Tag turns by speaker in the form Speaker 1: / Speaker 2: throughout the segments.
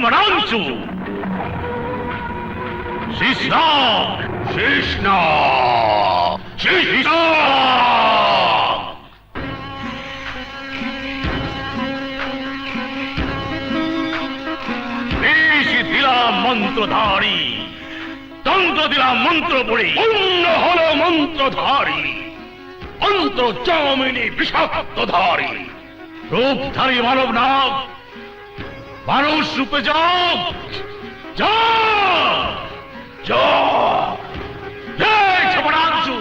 Speaker 1: যমরাংশু, শেষনাগ, শেষনাগ, শেষনাগ। বেশি দিলাম মন্ত্রধারী, তন্ত্র দিলাম মন্ত্র পড়ে, অন্য হলো মন্ত্রধারী, মন্ত্র চামিনী বিষাক্তধারী। রূপধারী মানব নাগ, মানুষ রূপে যাও, যাও, যাও, জয় যমরাংশু।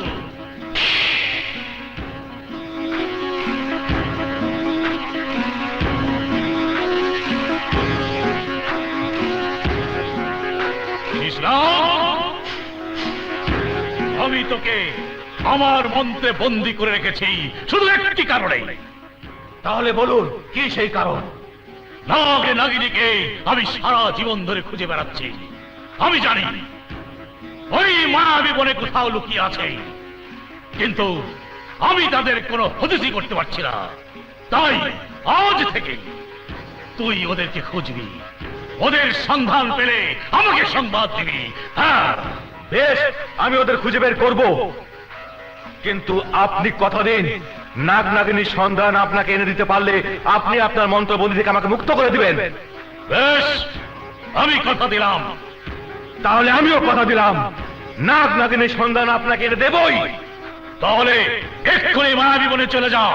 Speaker 1: আমি তোকে আমার মন্ত্রে বন্দী করে রেখেছি শুধু একটি কারণে। তাহলে বলুন কি সেই কারণ? নাগে নাগিনীকে আমি সারা জীবন ধরে খুঁজে বেড়াচ্ছি। আমি জানি ওই মায়াবী বনে কোথাও লুকিয়ে আছে, কিন্তু আমি তাদের কোনো হদিসই করতে পারছি না। তাই আজ থেকে তুই ওদেরকে খুঁজবি, ওদের সন্ধান পেলে আমাকে সংবাদ দিবি। হ্যাঁ
Speaker 2: বেশ, আমি ওদের খুঁজে বের করব, কিন্তু আপনি কথা দিন নাগ নাগিনীর সন্ধান আপনাকে এনে দিতে পারলে আপনি আপনার মন্ত্রবন্দী থেকে আমাকে মুক্ত করে দিবেন।
Speaker 1: বেশ, আমি কথা দিলাম।
Speaker 2: তাহলে আমিও কথা দিলাম নাগ নাগিনীর সন্ধান আপনাকে এনে দেবই।
Speaker 1: তাহলে এক্ষুনি মায়াবী বনে চলে যাও,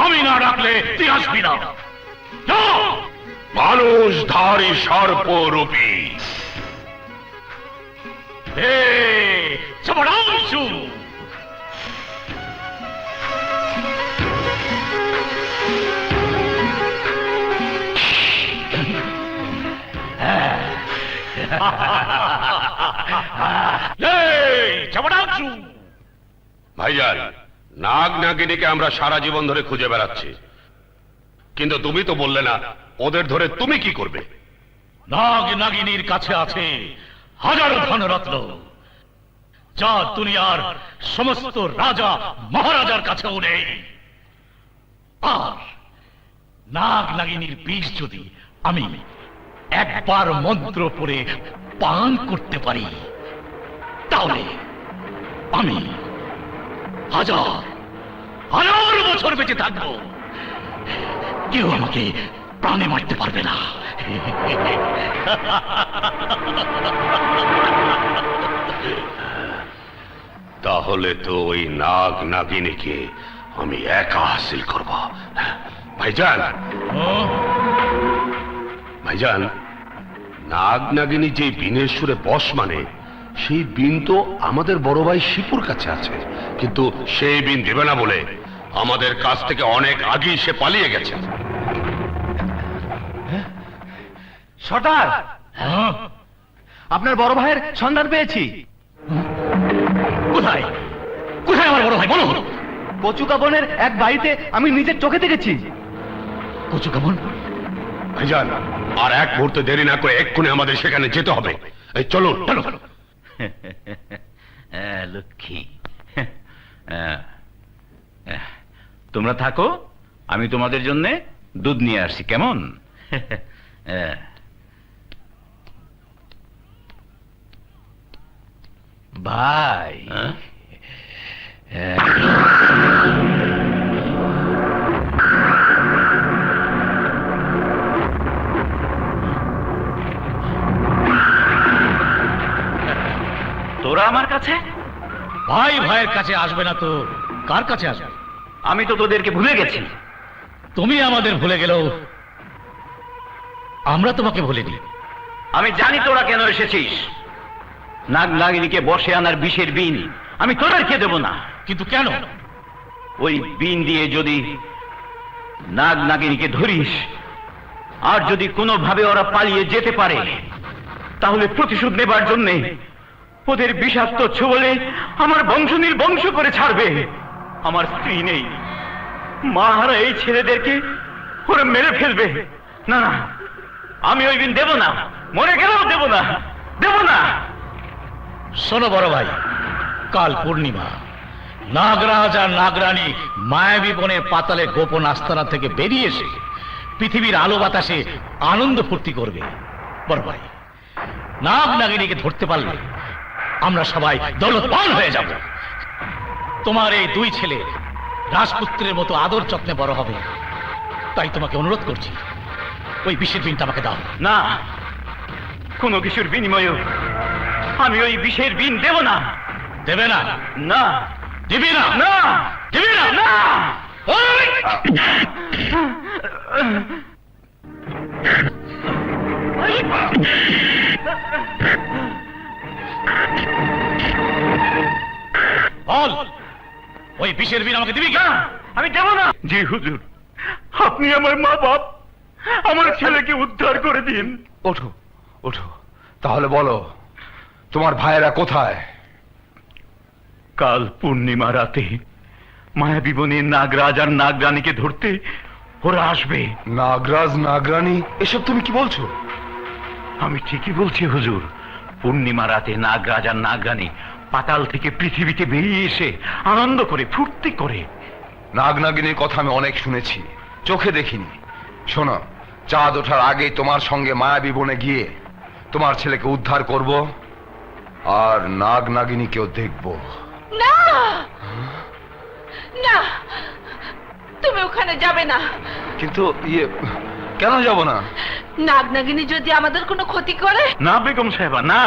Speaker 1: আমি না ডাকলে তুই আসবি না। মানুষধারী সর্পরূপী হে যমরাংশু,
Speaker 3: ভাইজান, নাগ নাগিনীকে আমরা সারা জীবন ধরে খুঁজে বেড়াচ্ছি, কিন্তু তুমি তো বললে না ওদের ধরে তুমি কি করবে?
Speaker 1: নাগ নাগিনীর কাছে আছে হাজারো ধনরত্ন, যা দুনিয়ার সমস্ত রাজা মহারাজার কাছেও নেই। আর নাগ নাগিনীর বিষ যদি আমি একবার মন্ত্র পড়ে পান করতে পারি, তাহলে আমি হাজার হাজার বছর বেঁচে থাকবো, কেউ আমাকে প্রাণে মারতে পারবে না।
Speaker 3: তাহলে তো ওই নাগ নাগিনীকে আমি একা হাসিল করব। ভাইজান, ভাইজান, নাগ নাগিনী যে বিনের সুরে বশ মানে, সেই বিন তো আমাদের বড় ভাই শিপুর কাছে আছে, কিন্তু সেই বিন দেবে না বলে আমাদের কাছ থেকে অনেক আগেই সে পালিয়ে গেছে।
Speaker 2: সর্দার, আপনার বড় ভাইয়ের সন্ধান পেয়েছি।
Speaker 1: কোথায় কোথায় আমার বড় ভাই, বলো।
Speaker 2: কচুকা বনের এক বাড়িতে আমি নিজের চোখে দেখেছি।
Speaker 1: কচুকা বন?
Speaker 3: ভাইজান, আর এক মুহূর্তে দেরি না করে এক্ষুনি আমাদের সেখানে যেতে হবে। এই চলুন।
Speaker 1: চলো।
Speaker 4: লক্ষ্মী, তোমরা থাকো, আমি তোমাদের জন্য দুধ নিয়ে আসছি, কেমন? ভাই, তোরা আমার কাছে?
Speaker 1: ভাই ভাইয়ের কাছে আসবে না তো কার কাছে আসবে?
Speaker 4: আমি তো তোদেরকে ভুলে গেছি।
Speaker 1: তুমি আমাদের ভুলে গেলেও আমরা তোমাকে ভুলিনি।
Speaker 4: আমি জানি তোরা কেন এসেছিস। নাগ নাগিনীকে বসে আনার বিষের বিন আমি তোদেরকে দেব না।
Speaker 1: কিন্তু কেন?
Speaker 4: ওই বিন দিয়ে যদি নাগ নাগিনীকে ধরিস, আর যদি কোনোভাবে ওরা পালিয়ে যেতে পারে, তাহলে প্রতিশোধ নেবার জন্যে ওদের বিষাক্ত ছোবলে আমার বংশ নির্বংশ করে ছাড়বে। আমার স্ত্রী নেই, মা হারা এই ছেলেদেরকে ওরা মেরে ফেলবে। না না, আমি ওই দিন দেব না, মরে গেলেও দেব না, দেব না।
Speaker 1: শোনো বড় ভাই, কাল পূর্ণিমা, নাগরাজ আর নাগরানী মায়াবী বনের পাতালে গোপন আস্তানা থেকে বেরিয়ে এসে পৃথিবীর আলো বাতাসে আনন্দ ফুর্তি করবে। বড় ভাই, নাগ নাগিনীকে ধরতে পারলে আমরা সবাই দৌলতবান হয়ে যাব। তোমার এই দুই ছেলে রাজপুত্রের মতো আদর যত্নে বড় হবে। তাই তোমাকে অনুরোধ করছি, ওই বিষের বিনটা আমাকে দাও।
Speaker 4: না, কোনো কিছুর বিনিময়ে আমি ওই বিষের বিন দেব না।
Speaker 1: দেবে না?
Speaker 4: না।
Speaker 1: দিবি না?
Speaker 4: না।
Speaker 1: দিবি না?
Speaker 4: না।
Speaker 1: ওই! বল, ওই বিষের বিন আমাকে দিবি কি?
Speaker 4: আমি দেব না। জি হুজুর, আপনি আমার মা বাপ, আমার ছেলেকে উদ্ধার করে দিন।
Speaker 2: ওঠো ওঠো, তাহলে বলো তোমার ভাইয়েরা কোথায়?
Speaker 4: কাল পূর্ণিমা রাতে মায়াবী বনে নাগরাজ আর নাগরানীকে ধরতে ওরা আসবে।
Speaker 2: নাগরাজ নাগরানী, এসব তুমি কি বলছো?
Speaker 4: আমি ঠিকই বলছি হুজুর। পূর্ণিমা রাতে নাগরাজ আর নাগরানী পাতাল থেকে পৃথিবীতে বেরিয়ে এসে আনন্দ করে ফুর্তি করে।
Speaker 2: নাগনাগিনীর কথা আমি অনেক শুনেছি, চোখে দেখিনি। শোনো, চাঁদ ওঠার আগেই তোমার সঙ্গে মায়াবী বনে গিয়ে তোমার ছেলেকে উদ্ধার করব, আর নাগ নাগিনীকেও দেখব।
Speaker 5: না না, তুমি ওখানে যাবে না।
Speaker 2: কিন্তু কেন যাব না?
Speaker 5: নাগনাগিনী যদি আমাদের কোনো ক্ষতি করে।
Speaker 4: না বেগম সাহেবা, না।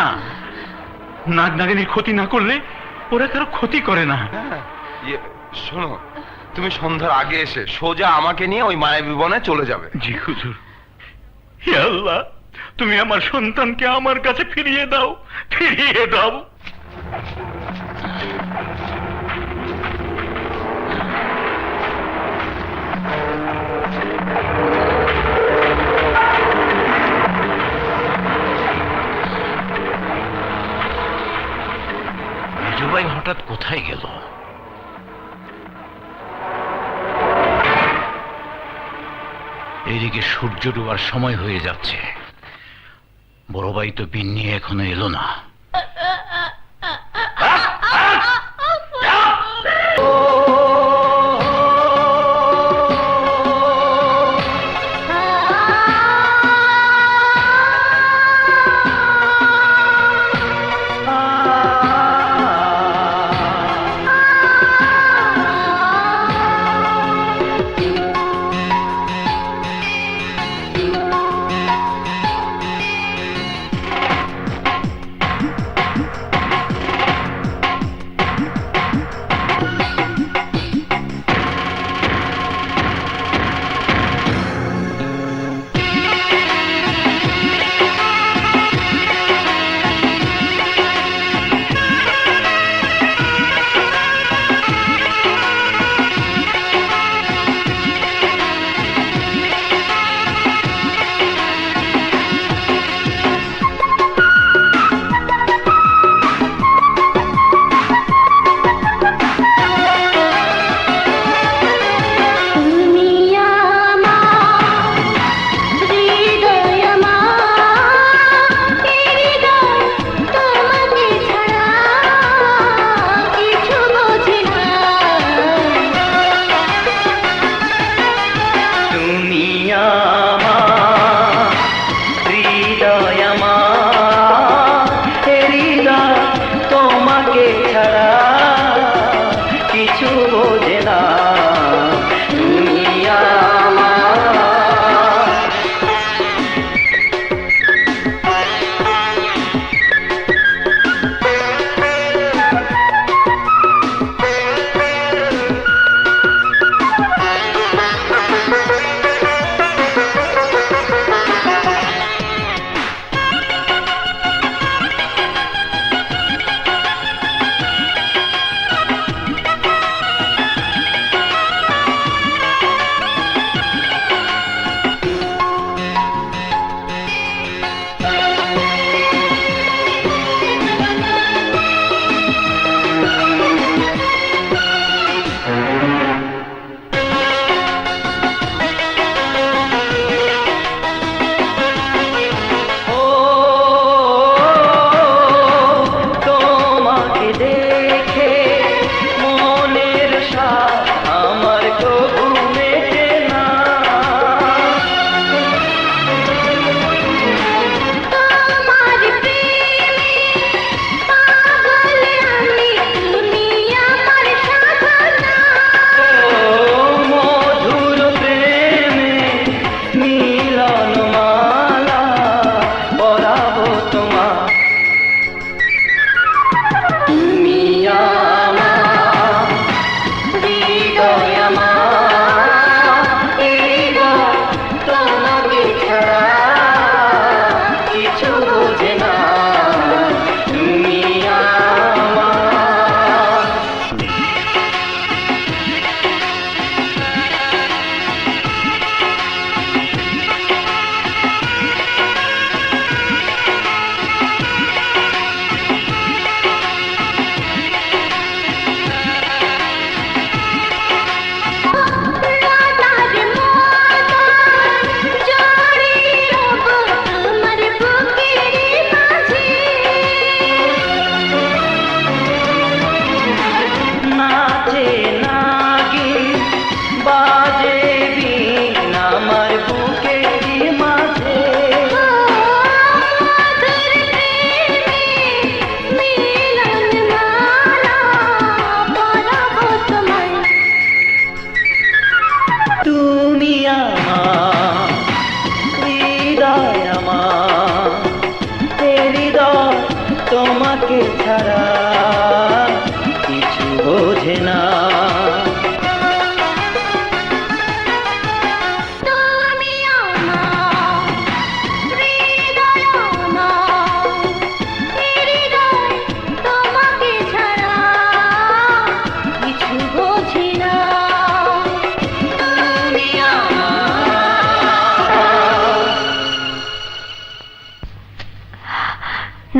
Speaker 4: নাগনাগিনীর ক্ষতি না করলে ওরা কারো ক্ষতি করে না।
Speaker 2: শোনো, তুমি সন্ধ্যার আগে এসে সোজা আমাকে নিয়ে ওই মায়াবী বনে চলে যাবে।
Speaker 4: জি হুজুর। হে আল্লাহ, তুমি আমার সন্তানকে আমার কাছে ফিরিয়ে দাও, ফিরিয়ে দাও।
Speaker 1: মেজুভাই হঠাৎ কোথায় গেল? এদিকে সূর্য ডোবার সময় হয়ে যাচ্ছে, বড় ভাই তো বিন নিয়ে এখনো এলো না।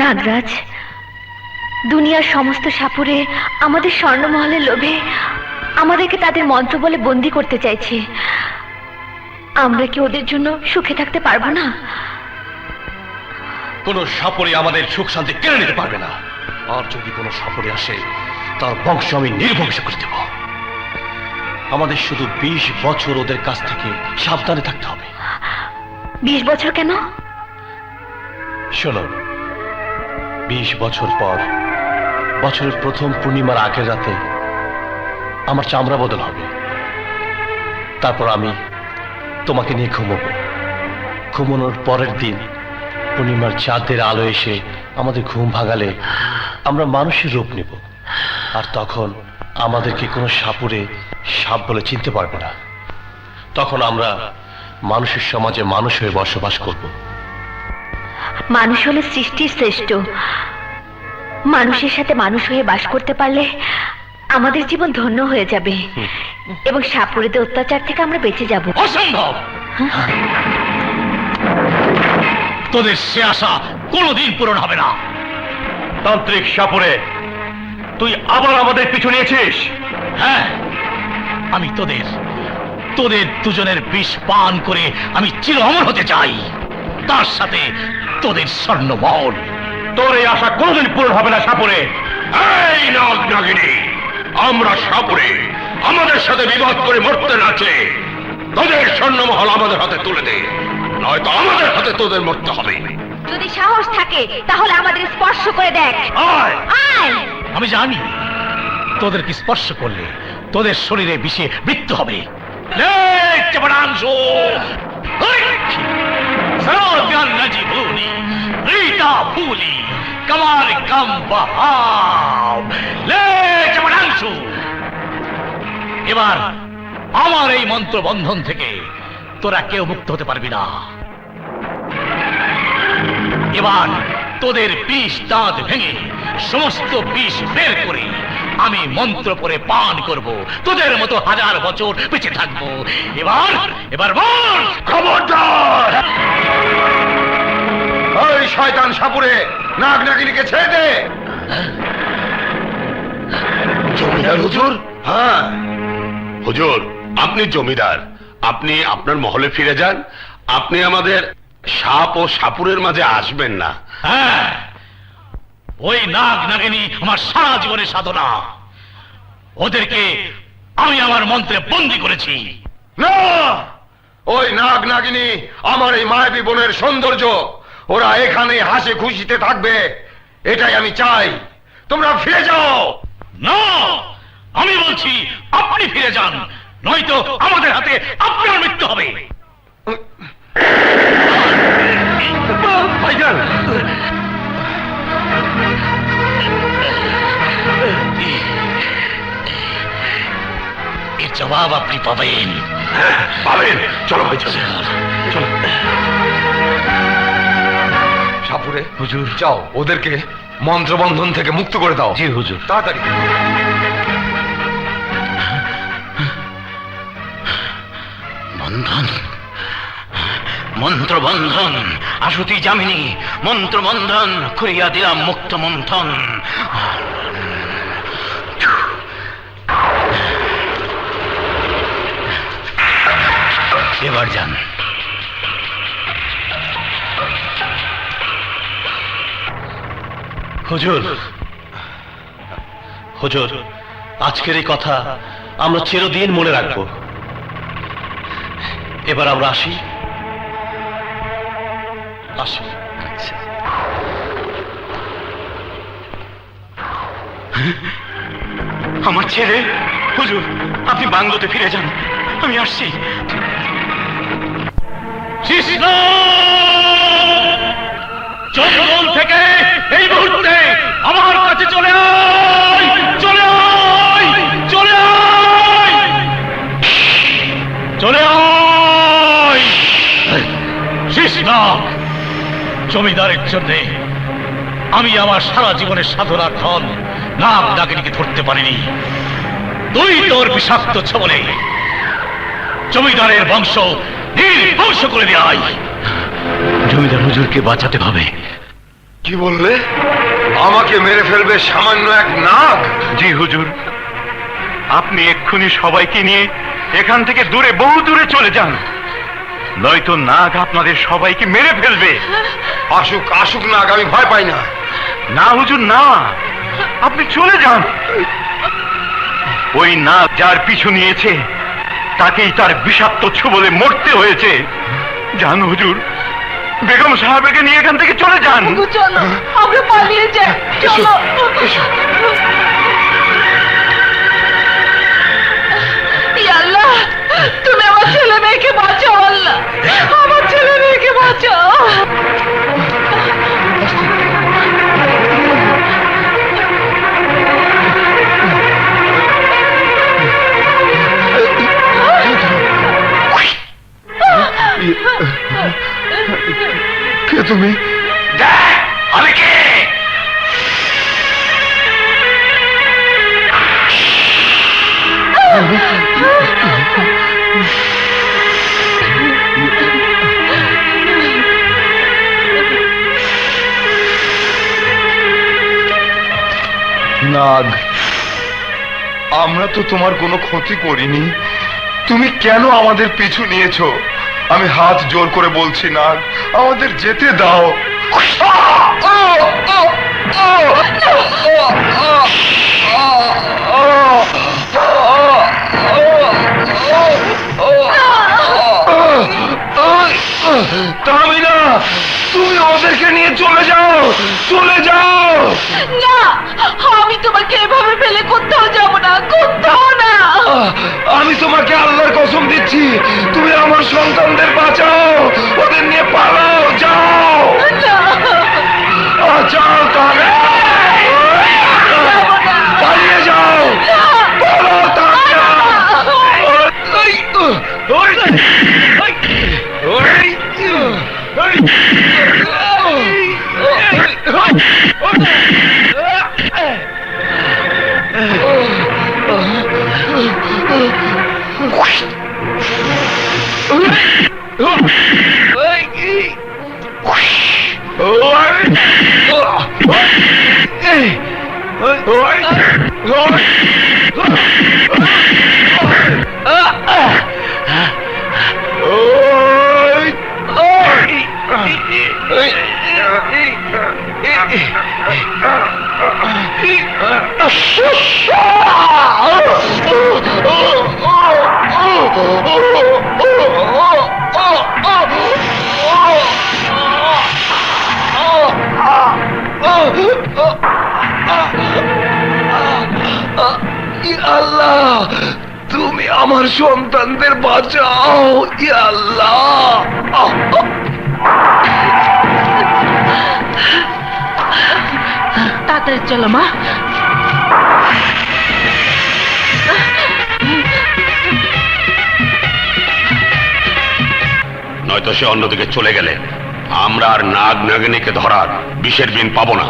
Speaker 6: নাগরাজ, দুনিয়ার সমস্ত সাপুরে আমাদের স্বর্ণমহলের লোভে আমাদেরকে তাদের মন্ত্র বলে বন্দি করতে চাইছে। আমরা কি ওদের জন্য সুখে থাকতে পারবো না?
Speaker 3: কোন সাপরে আমাদের সুখ শান্তি কেড়ে নিতে পারবে না। আর যদি কোনো সাপরে আসে, তার বংশ আমি নির্বংশ করে দেব। আমাদের শুধু 20 বছর ওদের কাছ থেকে সাবধানে থাকতে হবে।
Speaker 6: 20 বছর কেন?
Speaker 3: শোনো, 20 বছর পর বছরের প্রথম পূর্ণিমার আগের রাতে আমার চামড়া বদল হবে। তারপর আমি তোমাকে নিয়ে ঘুমোবো। ঘুমানোর পরের দিন পূর্ণিমার চাঁদের আলো এসে আমাদের ঘুম ভাঙালে আমরা মানুষের রূপ নেব। আর তখন আমাদেরকে কোনো সাপুরে সাপ বলে চিনতে পারবে না। তখন আমরা মানুষের সমাজে মানুষ হয়ে বসবাস করব।
Speaker 6: মানুষ হলো সৃষ্টির শ্রেষ্ঠ। মানুষের সাথে মানুষ হয়ে বাস করতে পারলে আমাদের জীবন ধন্য হয়ে যাবে এবং সাপুরেদের অত্যাচার থেকে আমরা বেঁচে যাব।
Speaker 1: অসম্ভব! তোদের সে আশা কোনোদিন পূরণ হবে না।
Speaker 4: তান্ত্রিক সাপুরে, তুই আবার আমাদের পিছু নিয়েছিস?
Speaker 1: হ্যাঁ, আমি তোদের দুজনের বিষ পান করে আমি চির অমর হতে চাই, তার সাথে তোদের স্বর্ণমহল।
Speaker 4: তোর এই আশা কোনোদিন পূরণ হবে না সাপুরে।
Speaker 3: এই নাগ নাগিনী, আমরা সাপুরে আমাদের সাথে বিবাদ করে মরতে নাচে তোদের স্বর্ণমহল আমাদের হাতে তুলে দে, নয়তো আমাদের হাতে তোদের মরতে হবে।
Speaker 6: যদি সাহস থাকে তাহলে আমাদের স্পর্শ করে দেখ।
Speaker 1: আয়!
Speaker 6: আয়!
Speaker 1: আমি জানি তোদেরকে স্পর্শ করলে তোদের শরীরে বিষে মৃত্যু হবে। এবার আমার এই মন্ত্র বন্ধন থেকে তোরা কেউ মুক্ত হতে পারবি না। এবার তোদের বিষ দাঁত ভেঙে সমস্ত বিষ বের করে আমি মন্ত্র পড়ে পান করব, তোদের মতো 1000 বছর বেঁচে থাকবো। এবার বল!
Speaker 2: খবরদার! ওই শয়তান সাপুরে নাগ নাগিনীকে ছেড়ে দে।
Speaker 3: জমিদার হুজুর?
Speaker 2: হ্যাঁ,
Speaker 3: হুজুর, আপনি জমিদার, আপনি আপনার মহলে ফিরে যান। আপনি আমাদের সাপ ও সাপুরের মাঝে আসবেন না।
Speaker 1: হ্যাঁ, ওই নাগ নাগিনী আমার সারা জীবনের সাধনা। ওদেরকে আমি আমার মন্ত্রে বন্দী করেছি।
Speaker 2: না, ওই নাগ নাগিনী আমার এই মায়াবী বনের সৌন্দর্য। ওরা এখানে হাসি খুশিতে থাকবে, এটাই আমি চাই। তোমরা ফিরে যাও।
Speaker 1: না, আমি বলছি আপনি ফিরে যান, নয়তো আমাদের হাতে আপনার মৃত্যু হবে।
Speaker 3: ভাইজান,
Speaker 1: এর জবাব আপনি পাবেন।
Speaker 3: পাবেন। চলো ভাইজান, চলো।
Speaker 2: সাপুরে হুজুর, যাও ওদেরকে মন্ত্রবন্ধন থেকে মুক্ত করে দাও।
Speaker 4: জি হুজুর।
Speaker 2: তাড়াতাড়ি।
Speaker 4: বন্ধন, মন্ত্রবন্ধন, আশুতি যামিনী, মন্ত্রবন্ধন করিয়া দিলাম মুক্ত মন্থন। এবার যান।
Speaker 3: হুজুর, হুজুর, আজকের এই কথা আমরা চিরদিন মনে রাখবো। এবার আমরা আসি। আসি।
Speaker 4: আমার ছেলে, হুজুর, আপনি বাংলোতে ফিরে যান, আমি আসছি।
Speaker 1: কৃষ্ণ, জঙ্গল থেকে এই মুহূর্তে আমার কাছে চলে আয়, চলে আয়, চলে আয়, চলে আয়। কৃষ্ণ, জমিদারের জন্য আমি আমার সারা জীবনের সাধনার ধন নাগ নাগিনীকে ধরতে পারিনি। তুই তোর বিষাক্ত ছবলে জমিদারের বংশ নির্বংশ করে দেয়।
Speaker 4: জমিদার হুজুরকে বাঁচাতে হবে।
Speaker 2: কি বললে? আমাকে মেরে ফেলবে সামান্য এক নাগ?
Speaker 4: জি হুজুর, আপনি এক্ষুনি সবাইকে নিয়ে এখান থেকে দূরে, বহু দূরে চলে যান, নয়তো নাগ আপনাদের সবাইকে মেরে ফেলবে।
Speaker 2: আসুক আসুক নাগ, আমি ভয় পাই না।
Speaker 4: না হুজুর না, আপনি চলে যান। ওই নাগ যার পিছু নিয়েছে তাকেই তার বিষাক্ত ছোবলে মরতে হয়েছে। যান হুজুর, বেগম সাহেবকে নিয়ে এখান থেকে চলে যান।
Speaker 5: চলো আমরা পালিয়ে যাই, চলো। ইয়া আল্লাহ, তুমি আমার ছেলে মেয়েকে বাঁচাও। আল্লাহ, আমার ছেলে মেয়েকে বাঁচাও।
Speaker 2: কে তুমি?
Speaker 4: আমি কে?
Speaker 2: নাগ, আমরা তো তোমার কোনো ক্ষতি করিনি, তুমি কেন আমাদের পিছু নিয়েছো? আমি হাত জোর করে বলছি নাগ, আমাদের যেতে দাও। তামিনা, তুমি ওদেরকে নিয়ে চলে যাও, চলে যাও।
Speaker 5: না, আমি তোমাকে এভাবে ফেলে কোথাও যাব না, কোথাও না।
Speaker 2: আমি তোমাকে আল্লাহর কসম দিচ্ছি, তুমি আমার সন্তানদের বাঁচাও, ওদের নিয়ে পালাও, যাও। যাও তাহলে, পালিয়ে যাও, পালাও তামিনা। আল্লাহ, তুমি আমার সন্তানদের বাঁচাও, ইয়া আল্লাহ।
Speaker 5: তাড়াতাড়ি চলো মা।
Speaker 3: নয়তো সে অন্যদিকে চলে গেলে আমরা আর নাগ নাগিনীকে ধরার বিষের বিন পাবো না।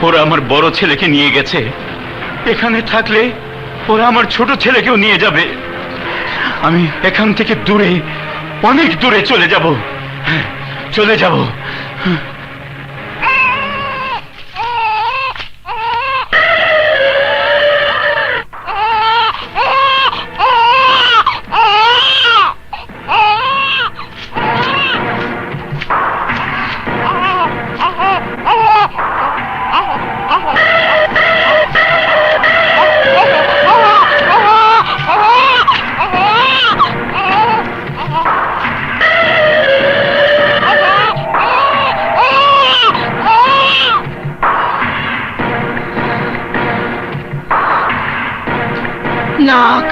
Speaker 4: ওরা আমার বড় ছেলেকে নিয়ে গেছে, এখানে থাকলে ওরা আমার ছোট ছেলেকেও নিয়ে যাবে। আমি এখান থেকে দূরে, অনেক দূরে চলে যাব, চলে যাব।
Speaker 5: নাগ,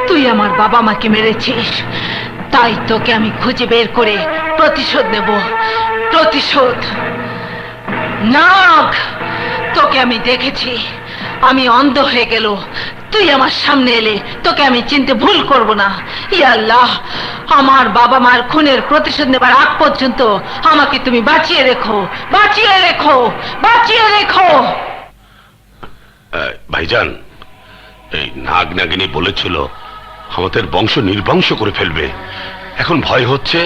Speaker 5: তুই আমার বাবা মাকে মেরেছিস, তাই তোকে আমি খুঁজে বের করে প্রতিশোধ নেব, প্রতিশোধ। নাগ, তোকে আমি দেখেছি, আমি অন্ধ হয়ে গেল, তুই আমার সামনে এলে তোকে আমি চিনতে ভুল করব না। ইয়া আল্লাহ, আমার বাবা মার খুনের প্রতিশোধ নেবার আগ পর্যন্ত আমাকে তুমি বাঁচিয়ে রেখো, বাঁচিয়ে রেখো, বাঁচিয়ে রেখো।
Speaker 3: ভাইজান, এই নাগ নাগিনী বলেছিল আমাদের বংশ নির্বংশ করে ফেলবে। এখন ভয় হচ্ছে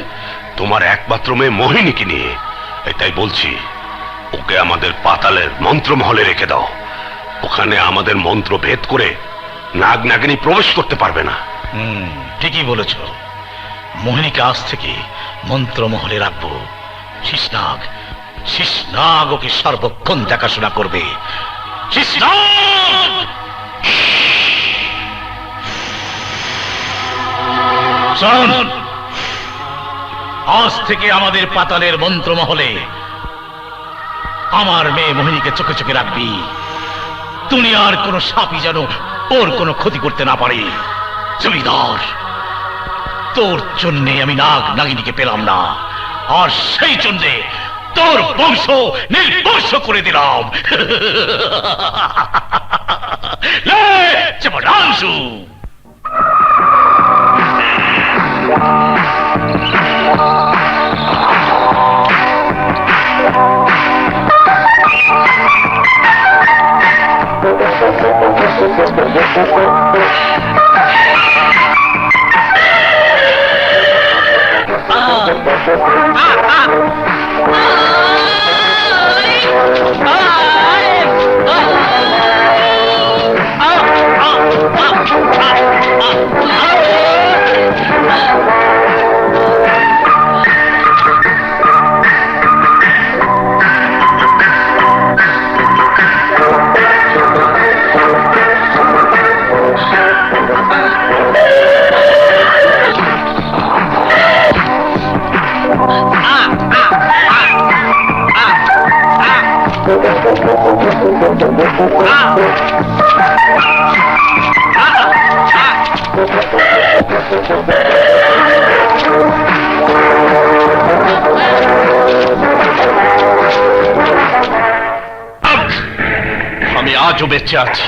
Speaker 3: তোমার একমাত্র মেয়ে মোহিনীকে নিয়ে। এটাই বলছি, ওকে আমাদের পাতালের মন্ত্রমহলে রেখে দাও। ওখানে আমাদের মন্ত্র ভেদ করে নাগ নাগিনী প্রবেশ করতে পারবে না।
Speaker 1: ঠিকই বলেছ। মোহিনীকে আজ থেকে মন্ত্রমহলে রাখবো। শিশনাগ ওকে সর্বক্ষণ দেখাশোনা করবে। শিশনাগ! শোন, আজ থেকে আমাদের পাতালের মন্ত্রমহলে আমার মেয়ে মোহিনীকে চোখে চোখে রাখবি। দুনিয়ার কোন সাপই যেন ওর কোনো ক্ষতি করতে না পারে। জমিদার, তোর জন্যে আমি নাগ নাগিনীকে পেলাম না, আর সেই জন্যে তোর বংশ নির্বংশ করে দিলাম। লে, চেপাডাংশু!
Speaker 3: আমি আজও বেঁচে আছি।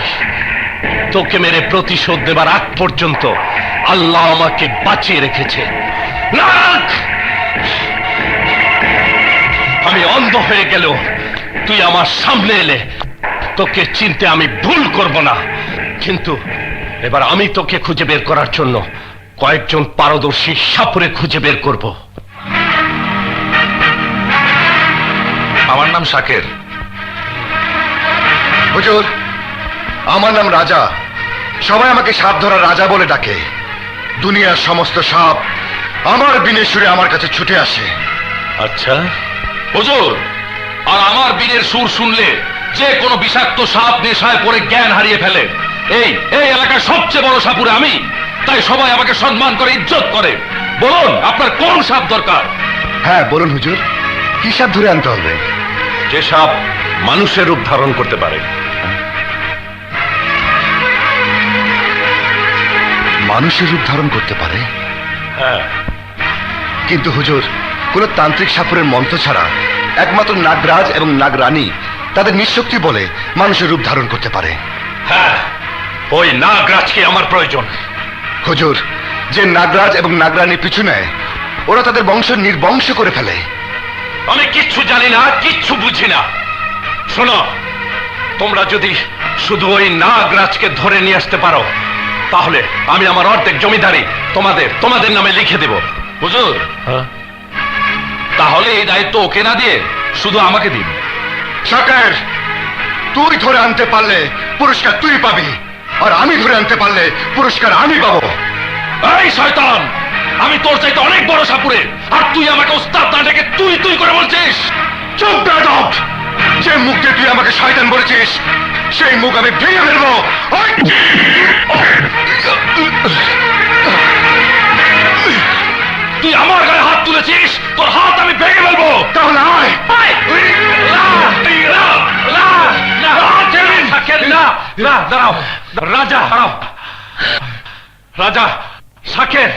Speaker 3: তোকে মেরে প্রতিশোধ দেবার আগ পর্যন্ত আল্লাহ আমাকে বাঁচিয়ে রেখেছে। নাগ! আমি অন্ধ হয়ে গেল, তুই আমার সামনে এলে তোকে চিনতে আমি ভুল করব না। কিন্তু এবার আমি তোকে খুঁজে বের করার জন্য কয়েকজন পারদর্শী সাপুরে খুঁজে বের করব।
Speaker 2: আমার নাম শাকের। হুজুর, আমার নাম রাজা। সবাই আমাকে সাপ ধরা রাজা বলে ডাকে। দুনিয়ার সমস্ত সাপ আমার বিনের সুরে আমার কাছে ছুটে আসে।
Speaker 3: আচ্ছা হুজুর, আর আমার বীরের সুর শুনলে যে কোনো বিষাক্ত সাপ নেশায় পড়ে জ্ঞান হারিয়ে ফেলে। এই এই এলাকার সবচেয়ে বড় সাপুরে আমি, তাই সবাই আমাকে সম্মান করে, ইজ্জত করে। বলুন আপনার কোন সাপ দরকার?
Speaker 2: হ্যাঁ বলুন হুজুর, কি সাপ ধরে আনতে হবে?
Speaker 3: যে সাপ মানুষের রূপ ধারণ করতে পারে।
Speaker 2: মানুষের রূপ ধারণ করতে পারে?
Speaker 3: হ্যাঁ।
Speaker 2: কিন্তু হুজুর, কোন তান্ত্রিক সাপুরের মন্ত্র ছাড়া একমাত্র নাগরাজ এবং নাগরানী তাদের নিঃশক্তি বলে মানুষের রূপ ধারণ করতে পারে।
Speaker 3: হ্যাঁ, ওই নাগরাজকে আমার প্রয়োজন।
Speaker 2: হুজুর, যে নাগরাজ এবং নাগরানী পিছু নেয়, ওরা তাদের বংশ নির্বংশ করে ফেলে।
Speaker 3: আমি কিচ্ছু জানি না, কিচ্ছু বুঝি না। শোনো, তোমরা যদি শুধু ওই নাগরাজকে ধরে নিয়ে আসতে পারো, তাহলে আমি আমার অর্ধেক জমিদারি তোমাদের নামে লিখে দেব। হুজুর, তাহলে এই দায়িত্ব ওকে না দিয়ে শুধু আমাকে দিন।
Speaker 2: শাকের, তুই ধরে আনতে পারলে পুরস্কার তুই পাবি, আর আমি ধরে আনতে পারলে পুরস্কার আমি পাবো।
Speaker 3: এই শয়তান, আমি তোর চাইতে অনেক বড় সাপুরে, আর তুই আমাকে ওস্তাদ না ডেকে তুই তুই করে বলছিস?
Speaker 2: চুপ বেয়াদব! যে মুখ দিয়ে তুই আমাকে শয়তান বলেছিস, সেই মুখ আমি ভেঙে ফেলবো।
Speaker 3: তুই আমার গায়ে হাত তুলেছিস, তোর হাত আমি ভেঙে ফেলবো।
Speaker 2: তাহলে আয়।
Speaker 3: দাঁড়াও রাজা, দাঁড়াও রাজা। শাকের,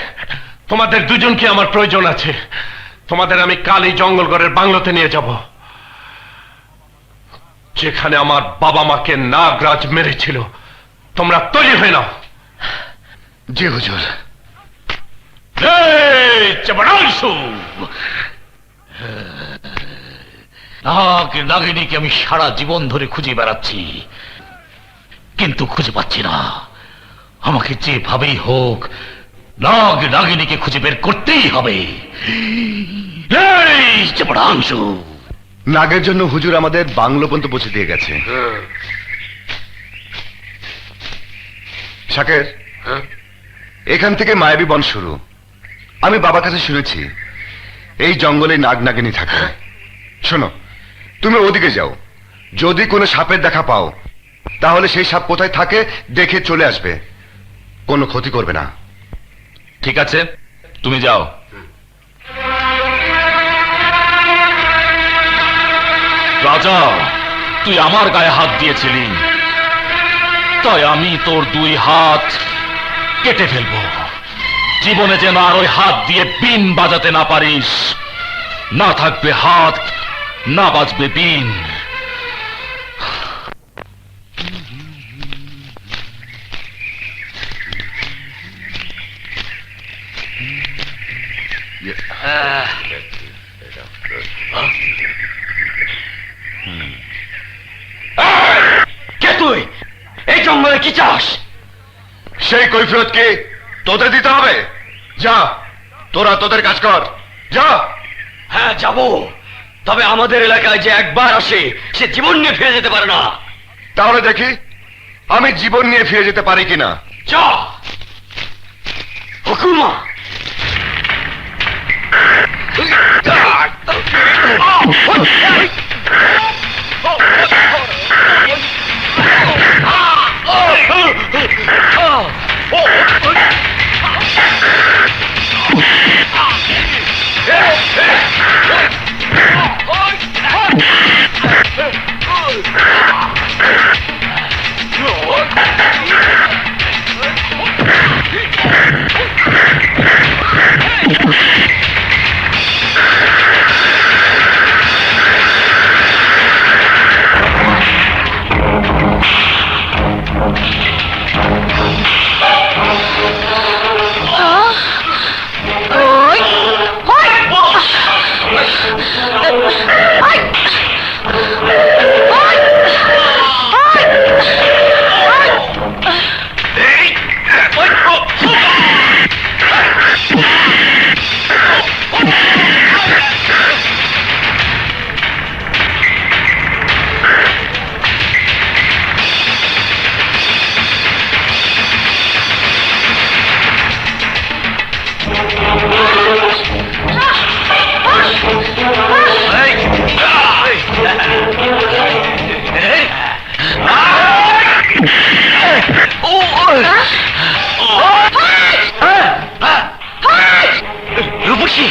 Speaker 3: তোমাদের দুজনকে আমার প্রয়োজন আছে। তোমাদের আমি কালই জঙ্গলগড়ের বাংলোতে নিয়ে যাব, যেখানে আমার বাবা মাকে নাগরাজ মেরেছিল। তোমরা তৈরি হয়ে নাও।
Speaker 2: জি হুজুর।
Speaker 1: নাগিনীকে আমি সারা জীবন ধরে খুঁজে বেড়াচ্ছি, কিন্তু খুঁজে পাচ্ছি না। আমাকে যেভাবেই হোক নাগ নাগিনীকে খুঁজে বের করতেই হবে। এই চেপড়াংশু,
Speaker 7: নাগের জন্য হুজুর আমাদের বাংলো পর্যন্ত পৌঁছে দিয়ে গেছে। শাকের, এখান থেকে মায়াবী বন শুরু। আমি বাবার কাছে শুনেছি এই জঙ্গলে নাগ নাগিনী থাকে। শোনো, তুমি ওদিকে যাও, যদি কোনো সাপের দেখা পাও তাহলে সেই সাপ কোথায় থাকে দেখে চলে আসবে, কোনো ক্ষতি করবে না।
Speaker 1: ঠিক আছে, তুমি যাও। রাজা, তুই আমার গায়ে হাত দিয়েছিলি, তাই আমি তোর 2 হাত কেটে ফেলবো। জীবনে যেন আর ওই হাত দিয়ে বিন বাজাতে না পারিস। না থাকবে হাত, না বাজবে বিন।
Speaker 4: কে তুই? এই জঙ্গলে কি চাস?
Speaker 7: সেই কৈফিয়ত কি তোদের দিতে হবে? যা, তোরা তোদের কাজ কর, যা।
Speaker 4: হ্যাঁ যাব, তবে আমাদের এলাকায় যে একবার আসে সে জীবন নিয়ে ফিরে যেতে পারে না।
Speaker 7: তাহলে দেখি আমি জীবন নিয়ে ফিরে যেতে পারি কিনা।
Speaker 4: যা। হুকুমা। রূপসী,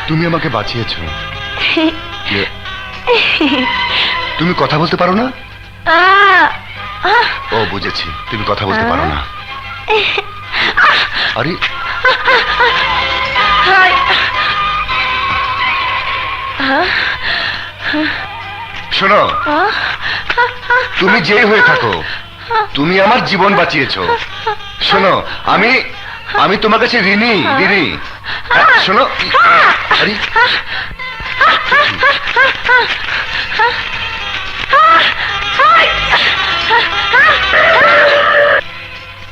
Speaker 7: তুমি আমাকে বাঁচিয়েছ। তুমি কথা বলতে পারো না? ও, বুঝেছি, তুমি কথা বলতে পারো না। আরে, শোনো, তুমি যেই হয়ে থাকো, তুমি আমার জীবন বাঁচিয়েছো। শোনো, আমি তোমার কাছে ঋণী। শোনো, আরে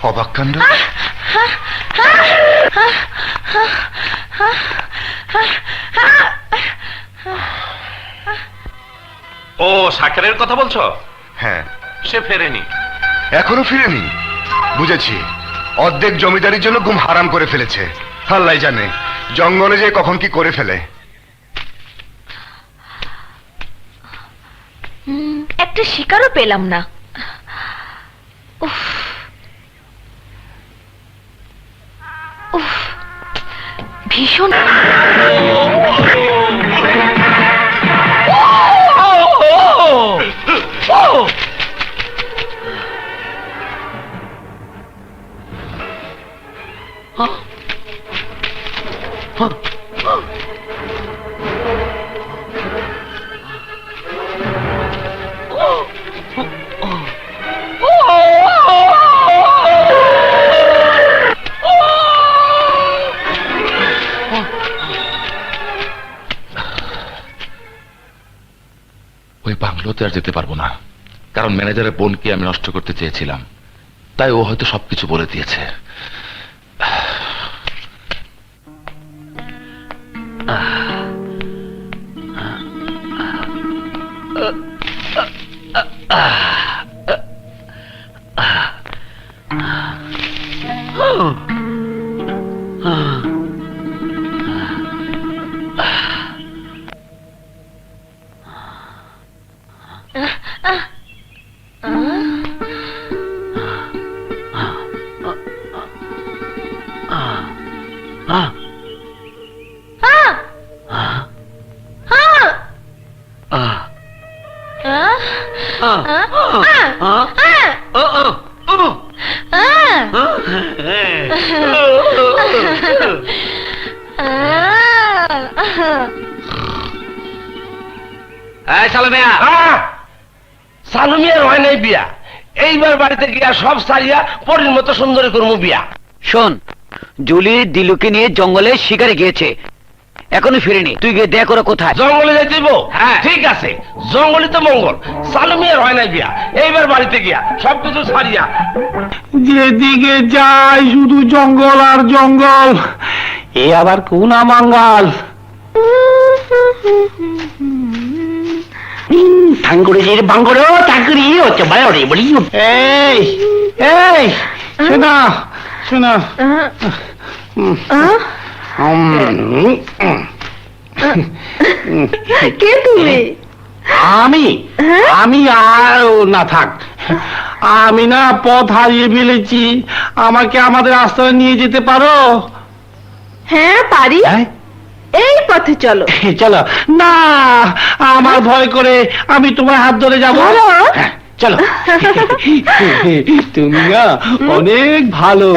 Speaker 7: অবাক কাণ্ড।
Speaker 3: ও সাকেরের কথা বলছো?
Speaker 7: হ্যাঁ,
Speaker 3: সে ফেরেনি।
Speaker 7: এখনো ফিরেনি? বুঝেছি, অর্ধেক জমিদারির জন্য ঘুম হারাম করে ফেলেছে। আল্লাহ জানে জঙ্গলে যে কখন কি করে ফেলে।
Speaker 6: একটা শিকারও পেলাম না। উফ উফ, ভীষণ।
Speaker 8: ওই বাংলোতে আর যেতে পারবো না, কারণ ম্যানেজারের বোনকে আমি নষ্ট করতে চেয়েছিলাম, তাই ও হয়তো সবকিছু বলে দিয়েছে।
Speaker 9: সালমিয়ার হয় নাই বিয়া, এইবার বাড়িতে গিয়া সব সারিয়া পরের মতো সুন্দরী করবো বিয়া।
Speaker 4: শোন, জুলি দিলুকে নিয়ে জঙ্গলে শিকারে গিয়েছে, এখনো ফিরেনি। তুই গিয়ে দেখ ওরা কোথায়।
Speaker 9: জঙ্গলে যাই দিব?
Speaker 4: হ্যাঁ।
Speaker 9: ঠিক আছে, জঙ্গলে তো মঙ্গল। সালমিয়ার হয় নাই বিয়া, এইবার বাড়িতে গিয়া সবকিছু সারিয়া। যেদিকে যাই শুধু জঙ্গল আর জঙ্গল, এ আবার কোন আমাঙ্গাল। ঠাঙ্গুড়ির বাঙ্গুড়ো চাকরি হচ্ছে বাড়ি বলি। এই এই শোনা শোনা,
Speaker 6: কে তুমি?
Speaker 9: আমি আমি আর না থাক, আমি না পথ হারিয়ে ফেলেছি, আমাকে আমাদের আশ্রয় নিয়ে যেতে পারো?
Speaker 6: হ্যাঁ পারি, এই পথে চলো।
Speaker 9: চলো না, আমার ভয় করে, আমি তোমার হাত ধরে যাবো। হ্যাঁ, চলো। তুমি না অনেক ভালো,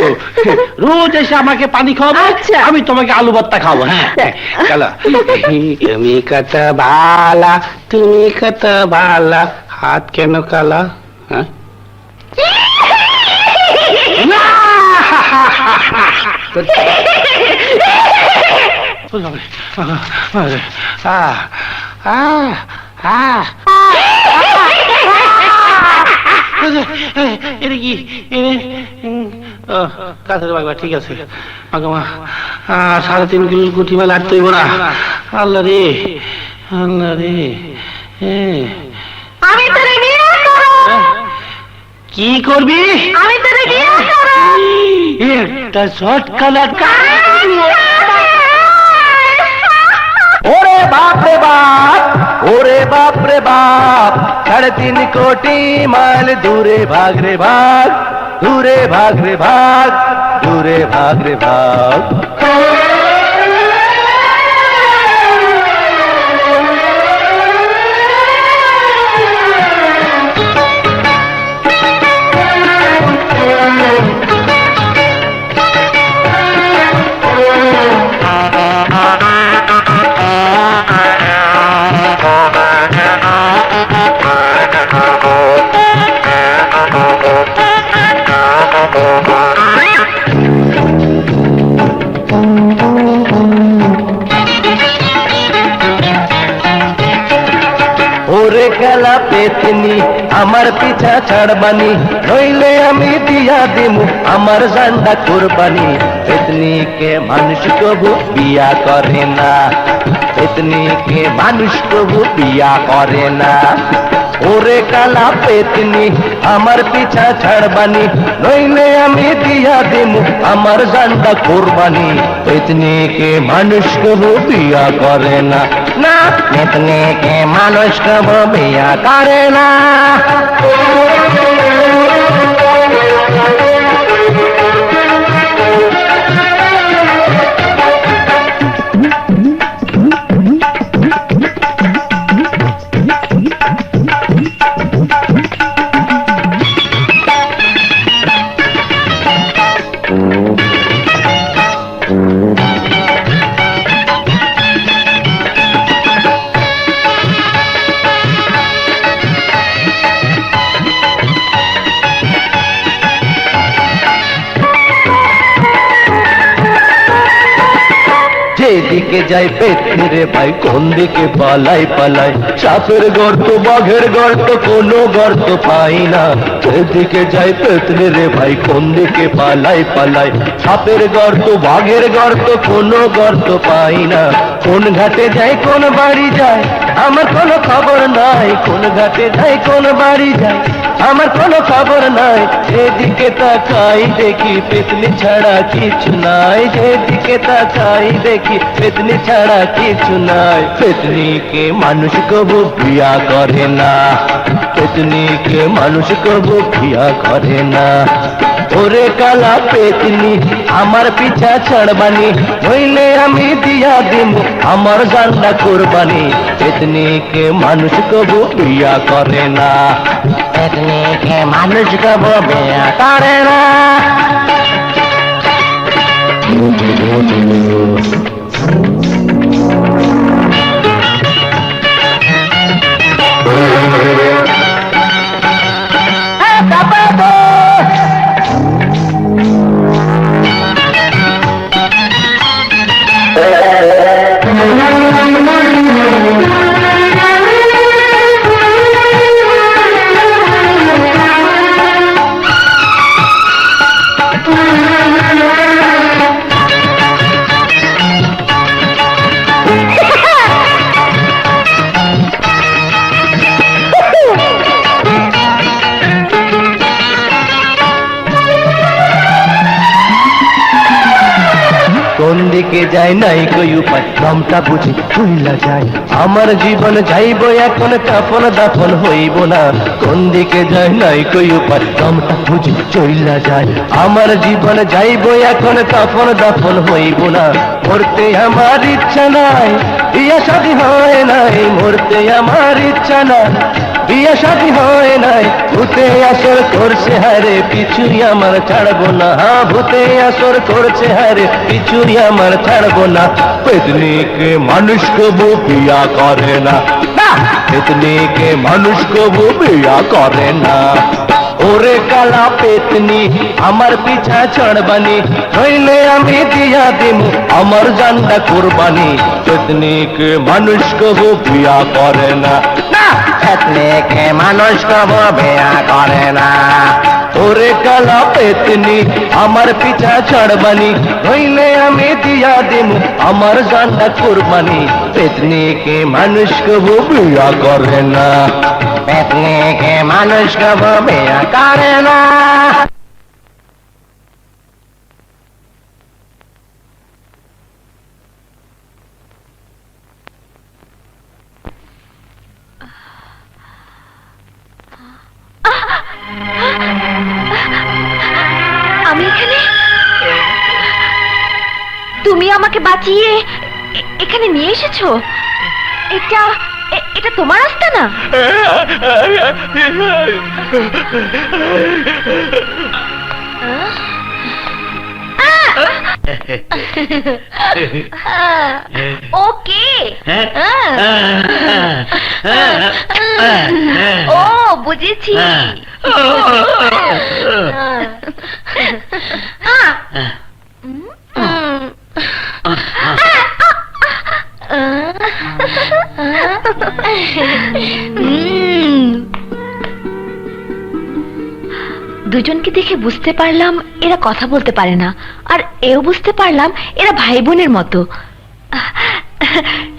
Speaker 9: রোজ এসে আমাকে পানি খাওয়াবে,
Speaker 6: আচ্ছা।
Speaker 9: আমি তোমাকে আলু ভর্তা খাবো। হ্যাঁ চলো। তুমি কত ভালা, তুমি কত ভালা, হাত কেন কালা? হ্যাঁ এটা কি? কাছের বাগবা, ঠিক আছে। 3.5 কিলো গুটি মাল আর তৈব না। আল্লাহ রে আল্লাহ রে।
Speaker 6: আমি তোরে বিয়ে করব।
Speaker 9: কি করবি?
Speaker 6: আমি তোরে বিয়ে করব।
Speaker 9: একটা ঝটকা লাগা। ওরে বাপ রে বাপ, ওরে বাপ রে বাপ, 3.5 কোটি মাইল দূরে ভাগ রে ভাগ, দূরে ভাগ রে ভাগ, দূরে ভাগ রে ভাগ। ওরে গেলা পেতনি, আমার পিছা ছাড়বানি, নইলে আমি দিয়া দিমু আমার জানটা কুরবানি পেতনিকে মানুষ কবু বিয়া করে না পেতনিকে মানুষ কবু বিয়া করে না ওরে কালা পেতনি আমার পিছা ছাড়বানি নইলে আমি দিয়া দিমু আমার জানটা কুরবানি পেতনিকে মানুষ কবু বিয়া করে না না পেতনিকে মানুষ কবু বিয়া করে না যেদিকে যাই পেতনি রে ভাই কোন দিকে পালাই পালাই সাপের গর্ত বাঘের গর্ত কোনো গর্ত পাই না যেদিকে যাই পেতনি রে ভাই কোন দিকে পালাই পালাই সাপের গর্ত বাঘের গর্ত কোনো গর্ত পাই না কোন ঘাটে যাই কোন বাড়ি যায় আমার কোনো খবর নাই কোন ঘাটে যাই কোন বাড়ি যায় আমার কোনো খবর নাই যেদিকে তাকাই দেখি পেতনি ছাড়া কিছু নাই যেদিকে তাকাই দেখি পেতনি ছাড়া কিছু নাই পেতনিকে মানুষ কবু বিয়া করে না পেতনিকে মানুষ কবু বিয়া করে না ওরে কালা পেতনি আমার পিছা ছাড়বানি নইলে আমি দিয়া দিমু আমার জানটা কুরবানি পেতনিকে মানুষ কবু বিয়া করে না পেতনিকে মানুষ কবু বিয়া করে না কোন দিকে যাই নাই কই উপায় দমটা বুঝি চইলা যাই আমার জীবন যাইব এখন কাফন দাফন হইব না কোন দিকে যাই নাই কই উপায় দমটা বুঝি চইলা যাই আমার জীবন যাইব এখন কাফন দাফন হইব না মরতে আমার ইচ্ছা নাই বিয়ে শাদী হয় নাই মরতে আমার ইচ্ছা নাই বিয়ে শাদী হয় নাই ভূতে আসর করছে হারে পিছুই আমার ছাড়বো না হ্যাঁ ভূতে আসর করছে হারে পিছুই আমার ছাড়বো না পেতনিকে মানুষ কবু বিয়া করে না পেতনিকে মানুষ কবু বিয়া করে না ওরে কালা পেতনি আমার পিছা ছাড়বানি নইলে আমি দিয়া দিমু আমার জানটা কুরবানি পেতনিকে মানুষ কবু বিয়া করে না পেতনিকে মানুষ কবু বিয়া করে না ওরে কালা পেতনি আমার পিছা ছাড়বানি নইলে আমি দিয়া দিমু আমার জানটা কুরবানি পেতনিকে মানুষ কবু বিয়া করে না পেতনিকে মানুষ কবু বিয়া করে না
Speaker 6: আমি এখানে তুমি আমাকে বাঁচিয়ে এখানে নিয়ে এসেছো এটা এটা তোমার রাস্তা না ওকে ও বুঝেছি দুজনকে দেখে বুঝতে পারলাম এরা কথা বলতে পারে না, আর এও বুঝতে পারলাম এরা ভাই বোনের মতো।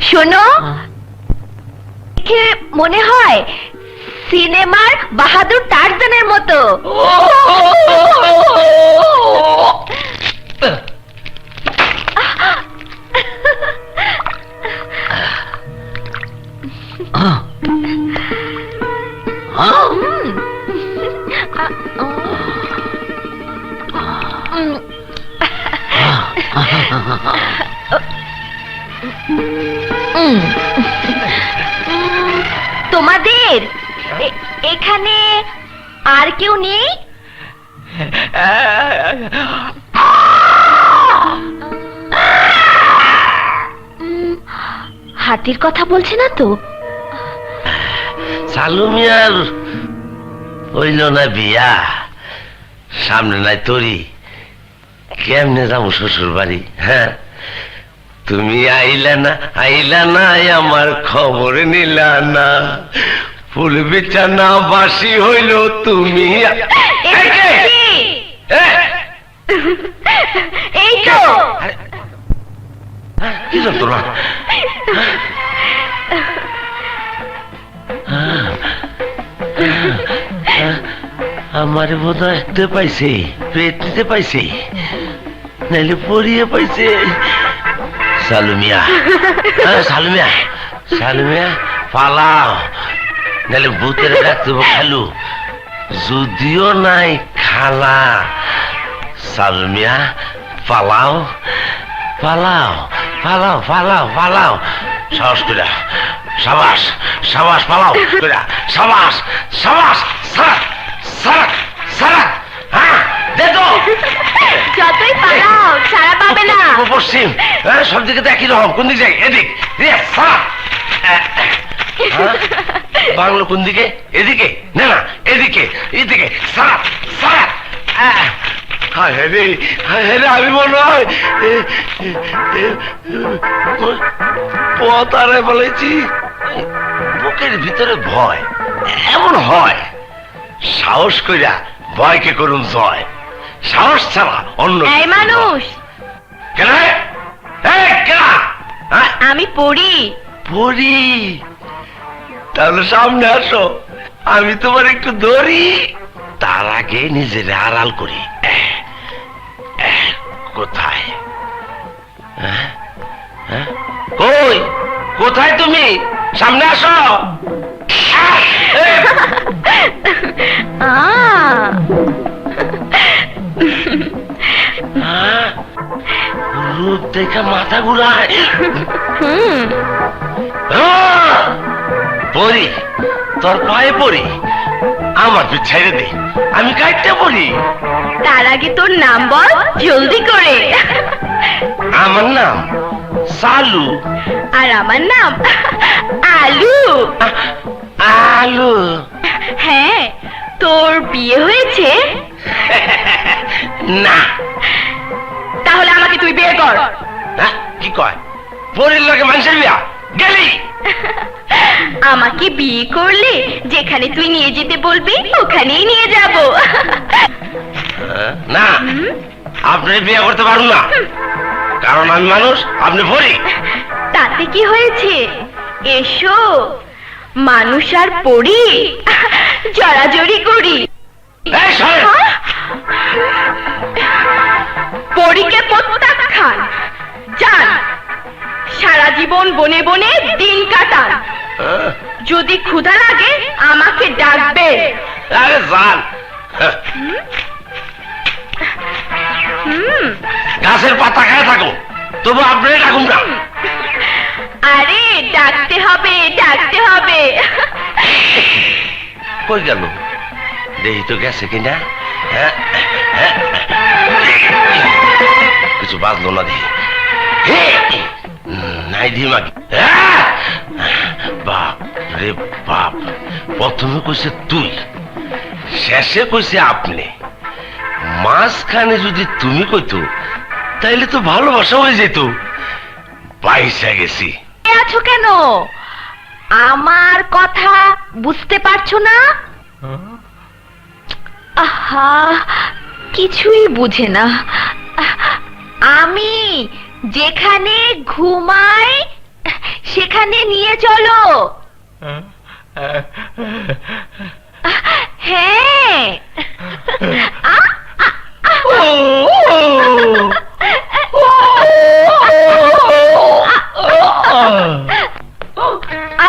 Speaker 6: শোনো, দেখে মনে হয় সিনেমার বাহাদুর টারজানের মতো। তোমাদের এখানে আর কেউ নেই? হাতির কথা বলছে না তো?
Speaker 9: সালু মিয়ার হইল না বিয়া, সামনে নাই তরি, কেমনে যাবো শ্বশুর বাড়ি? হ্যাঁ, তুমি আইলা না আমার খবর নিলা না, ফুল বিছানা বাসি হইল তুমি।
Speaker 6: এই তো
Speaker 9: কি জানতো না? আমার বোধ হয় দেখতে পাইছে, পেট নিতে পাইছে, নাইলে পড়িয়ে পাইছে। সালুমিয়া, সালুমিয়া, সালুমিয়া পালাও, নাইলে ভূতের ডাকতে খালু, যদিও নাই খালা। সালুমিয়া পালাও, পালাও, পালাও, পালাও, পালাও, সাহস করে, সাবাস, সাবাস, পালাও করে, সাবাস, সাবাস, সারা, সারা, সারা, হ্যাঁ, দেখো
Speaker 6: যতই পালাও ছাড়া পাবে না।
Speaker 9: পশ্চিম, হ্যাঁ, সব দিকে তো একই রকম, কোন দিক যাই? এদিক, সারা। বাংলো কোন দিকে? এদিকে না, না এদিকে, এদিকে, সারা, সারা। হায় রে, হায় রে, আমি মনে হয় পথ আরে বলেছি। বুকের ভিতরে ভয় এমন হয়, সাহস কইরা ভয়কে করুন জয়, সাহস ছাড়া অন্য
Speaker 6: এই মানুষ,
Speaker 9: কেন? কেন?
Speaker 6: আমি পড়ি।
Speaker 9: পড়ি? তাহলে সামনে আসো, আমি তোমার একটু ধরি। তার আগে নিজের আড়াল করি। কোথায়? কই, কোথায় তুমি? সামনে আসো। রূপ দেখে মাথা ঘুরায়। পড়ি, তোর পায়ে পড়ি, আমার পিঠ ছেড়ে দে, আমি কাইটটা পড়ি।
Speaker 6: তার আগে তোর নাম বল জলদি করে।
Speaker 9: আমার নাম সালু।
Speaker 6: আর আমার নাম আলু।
Speaker 9: আলু?
Speaker 6: হ্যাঁ, তোর বিয়ে হয়েছে?
Speaker 9: না।
Speaker 6: তাহলে আমাকে তুই বিয়ে কর।
Speaker 9: কি কয়? পরের লোকে মানুষের বিয়া? গেলি?
Speaker 6: আমাকে বিয়ে করলে যেখানে তুই নিয়ে যেতে বলবি ওখানেই নিয়ে যাব।
Speaker 9: না, আপনি বিয়ে করতে পারুন না, কারণ আমি মানুষ, আপনি পরি।
Speaker 6: তাতে কি হয়েছে? এসো, মানুষ আর পড়ি জড়াজড়ি করি। পরীকে প্রত্যাখ্যান, যান সারা জীবন বনে বনে দিন কাটান, যদি ক্ষুধা লাগে আমাকে ডাকবে।
Speaker 9: আরে যান, গাছের পাতা খায় থাকো, তবু আপনি ডাকুন না।
Speaker 6: আরে ডাকতে হবে, ডাকতে হবে।
Speaker 9: কই গেল? দেখি তো গেছে কিনা। কিছু বাজলো না দেখি। নাই দিমাগ। বাপ রে বাপ, প্রথমে কইছে তুই, শেষে কইছে আপনি, মাঝখানে যদি তুমি কইতো তাইলে তো ভালোবাসা হয়ে যেত। পাইসা গেছি।
Speaker 6: আছো কেন? আমার কথা বুঝতে পারছো না? আহা, কিছুই বুঝে না। আমি যেখানে ঘুমাই সেখানে নিয়ে চলো। হ্যাঁ।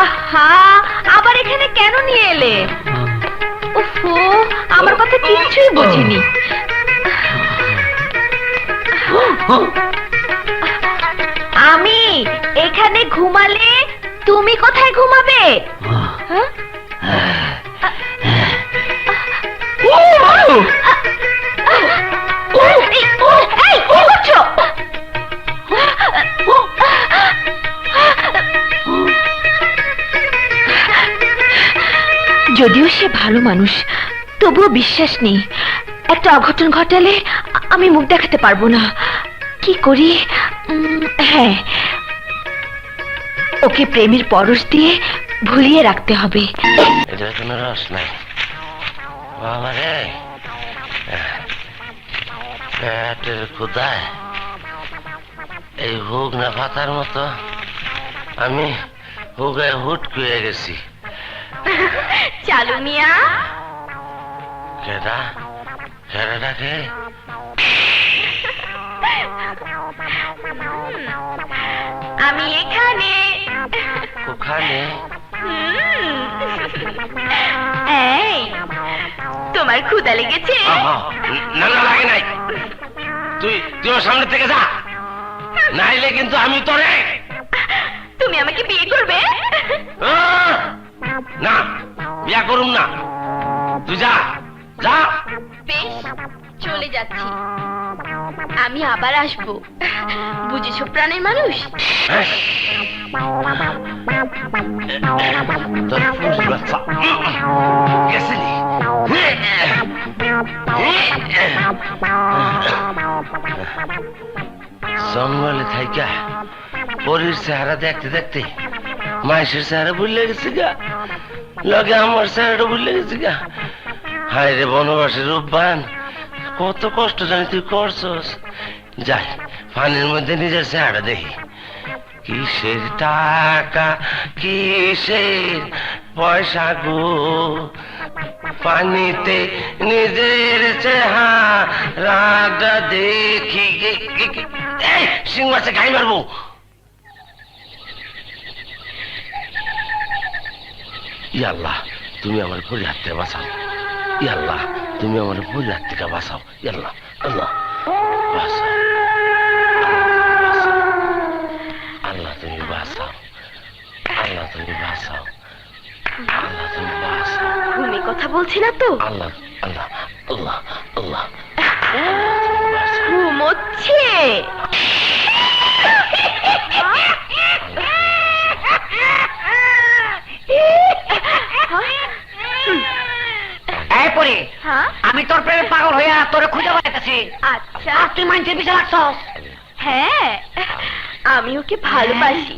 Speaker 6: আহা, আবার এখানে কেন নিয়ে এলে? উফো, আমার কথা কিছুই বোঝেনি। আমি এখানে ঘুমালে তুমি কোথায় ঘুমাবে? হ্যাঁ? এই, কি করছো? যদিও সে ভালো মানুষ, তবুও বিশ্বাস নেই। একটা অঘটন ঘটালে আমি মুখ দেখাতে পারবো না। কি করি? হ্যাঁ, ওকে প্রেমের পরশ দিয়ে ভুলিয়ে রাখতে হবে।
Speaker 9: এটা কোনো রস নাই বাবা রে, পেটের ক্ষুদায় এই হুক না পাতার মতো আমি হুগায় হুট করে গেছি।
Speaker 6: চালু মিয়া,
Speaker 9: কেডা কেডাটাকে?
Speaker 6: আমি এখানে।
Speaker 9: ওখানে
Speaker 6: এই, তোমার ক্ষুধা লেগেছে?
Speaker 9: না না, লাগে নাই। তুই তুই ওর সামনে থেকে যা, নাইলে কিন্তু আমি তোরে।
Speaker 6: তুমি আমাকে বিয়ে করবে?
Speaker 9: না, বিয়া করুম না। তুই যা যা।
Speaker 6: বেশ, চলে যাচ্ছি। আমি আবার আসবো, বুঝেছো প্রাণের মানুষ?
Speaker 9: তোর ফুস বাচ্চা গেছিলি। জঙ্গলে থাইকা পরীর চেহারা দেখতে দেখতে মাইসের চেহারা ভুলে গেছি গা, লগে আমার চেহারাটা ভুলে গেছি গা। হায় রে বনবাসের রূপবান, কত কষ্ট জানি তুই করছস। যাই পানির মধ্যে নিজের চেহারা দেখি। কিসের টাকা কিসের পয়সা গো, পানিতে নিজের চেহারাটা দেখি। সিং মাছে গাই মারবো। ইয়াল্লাহ, তুমি আমার পরিহার থেকে বাঁচাও। ইয়াল্লাহ, তুমি আমার পরিহার থেকে বাঁচাও। ইয়াল্লাহ, আল্লাহ বাঁচাও। আল্লাহ তুমি বাঁচাও। আল্লাহ তুমি বাঁচাও। আল্লাহ তুমি বাঁচাও।
Speaker 6: ঘুমে কথা বলছি না তো?
Speaker 9: আল্লাহ আল্লাহ আল্লাহ আল্লাহ
Speaker 6: ঘুমোচ্ছে।
Speaker 5: আমি তোর প্রেমে পাগল হইয়া তোরে খুঁজে বেড়াইতেছি।
Speaker 6: আচ্ছা,
Speaker 5: তুই মানুষের পিছনে লাগছস।
Speaker 6: হ্যাঁ, আমি ওকে ভালোবাসি।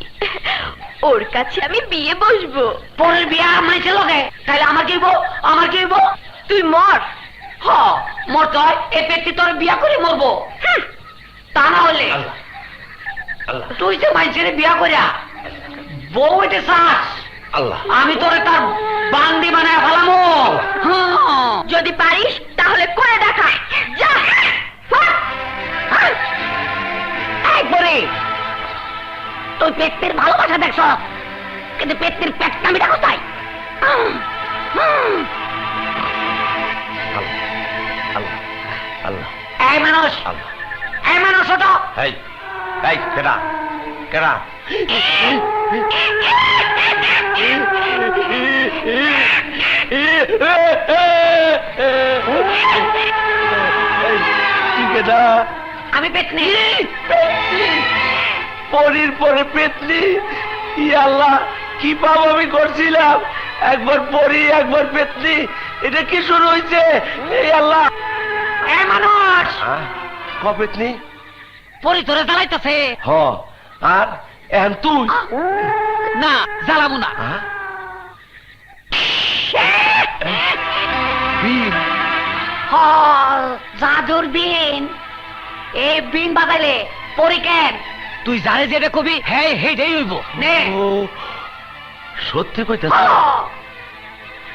Speaker 6: ওর কাছে আমি বিয়ে বসবো।
Speaker 5: পরের বিয়া মাইছে লগে, তাহলে আমার কি হইব? আমার কি হইব?
Speaker 6: তুই মর।
Speaker 5: হ, মরতে হয়। এই ব্যক্তি তোর বিয়া করে মরবো। তা না হলে
Speaker 9: আল্লাহ
Speaker 5: তুই যে মানুষের বিয়া করিয়া বউ হইতে চাস,
Speaker 9: আল্লাহ
Speaker 5: আমি তোরে তার বান্দি বানায় ফেলামো।
Speaker 6: যদি পারিস তাহলে করে দেখা। যা।
Speaker 5: একবারে তুই পেটের ভালোবাসা দেখছ, কিন্তু পেটের পেটনামিটা কোথায়?
Speaker 9: আল্লাহ আল্লাহ
Speaker 5: এই মানুষ,
Speaker 9: আল্লাহ।
Speaker 5: এই মানুষ ওঠো।
Speaker 9: এই এই কেডা কেডা?
Speaker 5: আমি পেটনি।
Speaker 9: পরির পরে পেতনি। আল্লাহ, কি পাপ আমি করছিলাম? একবার পরি একবার পেতনি, এটা কি শুরু হয়েছে? এই আল্লাহ।
Speaker 5: এই মানুষ,
Speaker 9: পেতনি
Speaker 5: পরি তোরে জ্বালাইতেছে।
Speaker 9: হ, আর এখন তুই
Speaker 5: না, জ্বালাবো না।
Speaker 9: বিন
Speaker 6: জাদুর বিন এ বিন বাজাইলে পরি কেন?
Speaker 9: তুই জানে যেটা কবি হ্যাঁ হেটাই হইব।
Speaker 6: নে
Speaker 9: সত্যি কইতেছ?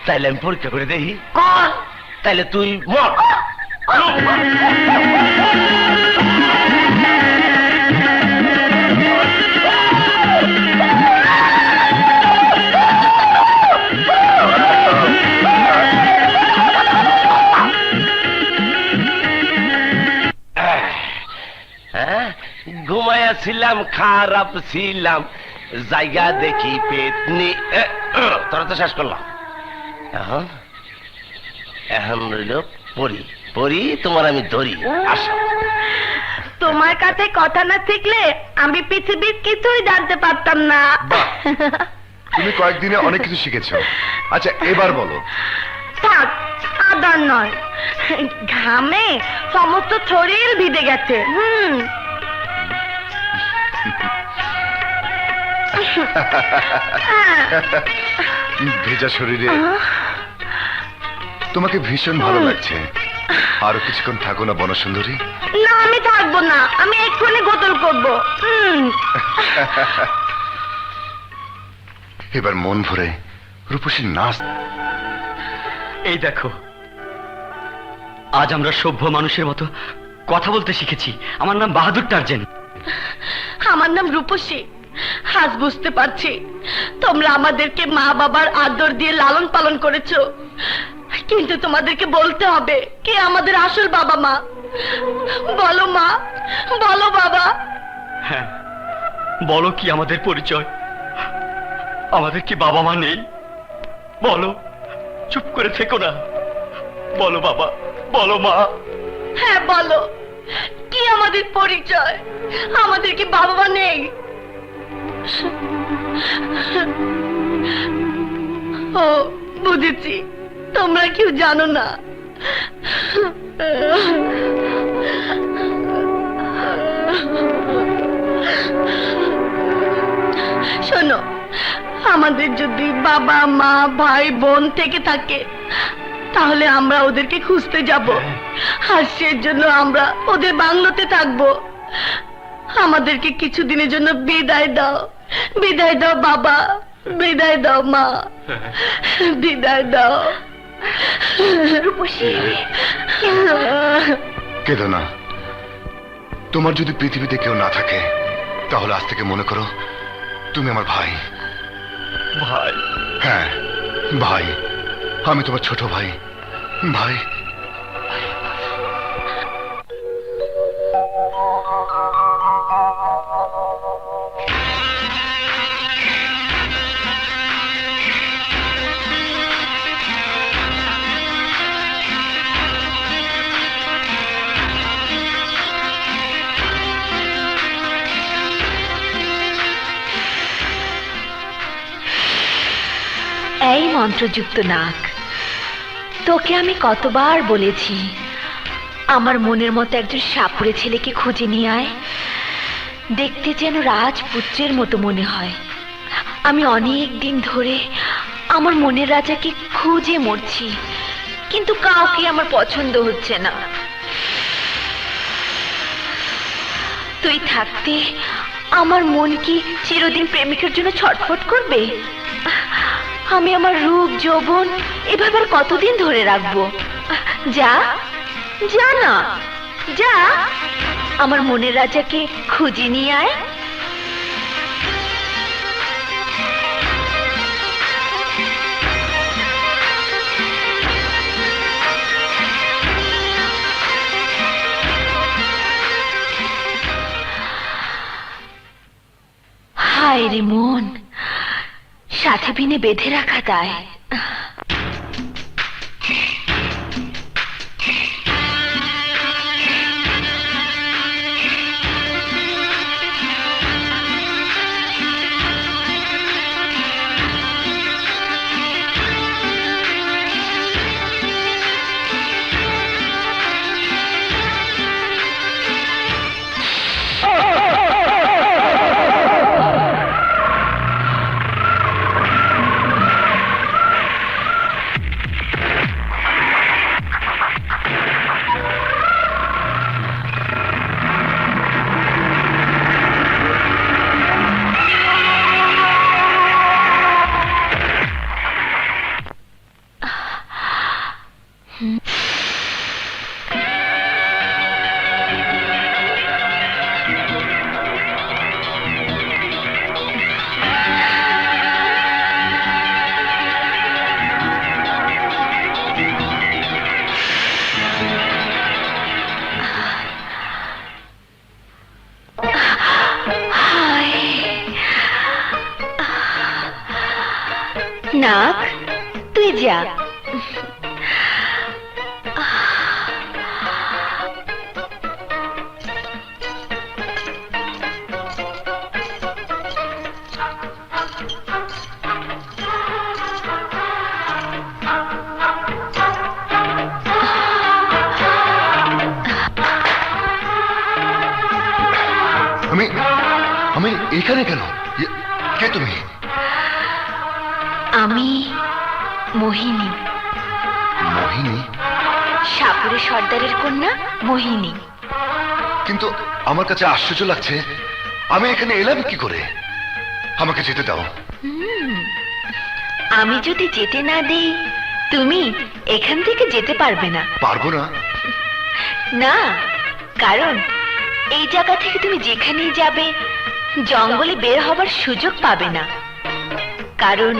Speaker 9: তাইলে আমি পরীক্ষা করে দেখি।
Speaker 6: কর।
Speaker 9: তাইলে তুই মর। ঘুমাইয়াছিলাম, খারাপ ছিলাম, জায়গা দেখি পেতনি। তোরা তো শেষ করলাম। এখন এখন রইল পরি। পরি তোমার আমি ধরি। আসো।
Speaker 6: তোমার কাছে কথা না থাকলে আমি পৃথিবীর কিছুই জানতে পারতাম না।
Speaker 7: বাহ, তুমি কয়েকদিনে অনেক কিছু শিখেছো। আচ্ছা এবার বলো।
Speaker 6: থাক, আদার নয়, ঘামে সমস্ত শরীর ভিজে গেছে।
Speaker 7: ভেজা শরীরে তোমাকে ভীষণ ভালো লাগছে। আরো কিছুক্ষণ থাকো না বনসুন্দরী?
Speaker 6: না, আমি থাকবো না, আমি এক্ষুনি গোসল করবো।
Speaker 7: এবার মন ভরে রূপসী নাচ।
Speaker 9: এই দেখো, আজ আমরা সভ্য মানুষের মতো কথা বলতে শিখেছি। আমার নাম বাহাদুর টার্জেন।
Speaker 6: আমার নাম রূপসী। আজ বুঝতে পারছি তোমরা আমাদেরকে মা বাবার আদর দিয়ে লালন পালন করেছো, কিন্তু তোমাদেরকে বলতে হবে কে আমাদের আসল বাবা মা। বলো মা, বলো বাবা।
Speaker 9: হ্যাঁ, বলো কি আমাদের পরিচয়? আমাদের কি বাবা মা নেই? বলো, চুপ করে থেকো না। বলো বাবা, বলো মা।
Speaker 6: হ্যাঁ বলো, কি আমাদের পরিচয়? আমাদের কি বাবা মা নেই? ও বুঝেছি, তোমরা কেউ জানো না। শোনো, আমাদের যদি বাবা মা ভাই বোন থেকে থাকে তাহলে আমরা ওদেরকে খুঁজতে যাব, আর সেজন্য আমরা ওদের বাংলোতে থাকবো। আমাদেরকে কিছুদিনের জন্য বিদায় দাও, বিদায় দাও বাবা, বিদায় দাও মা, বিদায় দাও।
Speaker 7: কেঁদো না। তোমার যদি পৃথিবীতে কেউ না থাকে তাহলে আজ থেকে মনে করো তুমি আমার ভাই।
Speaker 9: ভাই?
Speaker 7: হ্যাঁ ভাই, আমি তোমার ছোট ভাই। ভাই
Speaker 6: এই মন্ত্রযুক্ত নাক, তোকে আমি কতবার বলেছি আমার মনের মতো একজন সাপুড়ে ছেলেকে খুঁজে নিয়ে আয়, দেখতে যেন রাজপুত্রের মতো মনে হয়। আমি অনেক দিন ধরে আমার মনের রাজাকে খুঁজে মরছি, কিন্তু কাউকে আমার পছন্দ হচ্ছে না। তুই থাকতে আমার মন কি চিরদিন প্রেমিকের জন্য ছটফট করবে? আমি আমার রূপ যৌবন এভাবে আর কতদিন ধরে রাখবো? যা, যা না, যা, আমার মনের রাজাকে খুঁজে নিয়ে আয়। হায় রে মন, সাথে বিনে বেঁধে রাখা দায়। নাগ, তুই যা।
Speaker 7: আমি আমি এখানে কেন? কে তুমি?
Speaker 6: আমি মোহিনী,
Speaker 7: মোহিনী?
Speaker 6: সাপুরে সর্দারের কন্যা মোহিনী।
Speaker 7: কিন্তু আমার কাছে আশ্চর্য লাগছে, আমি এখানে এলাম কি করে? আমাকে যেতে দাও।
Speaker 6: আমি যদি যেতে না দেই, তুমি এখান থেকে যেতে পারবে না।
Speaker 7: পারবো না?
Speaker 6: না, কারণ এই জায়গা থেকে তুমি যেখানেই যাবে জঙ্গলে বের হবার সুযোগ পাবে না। কারণ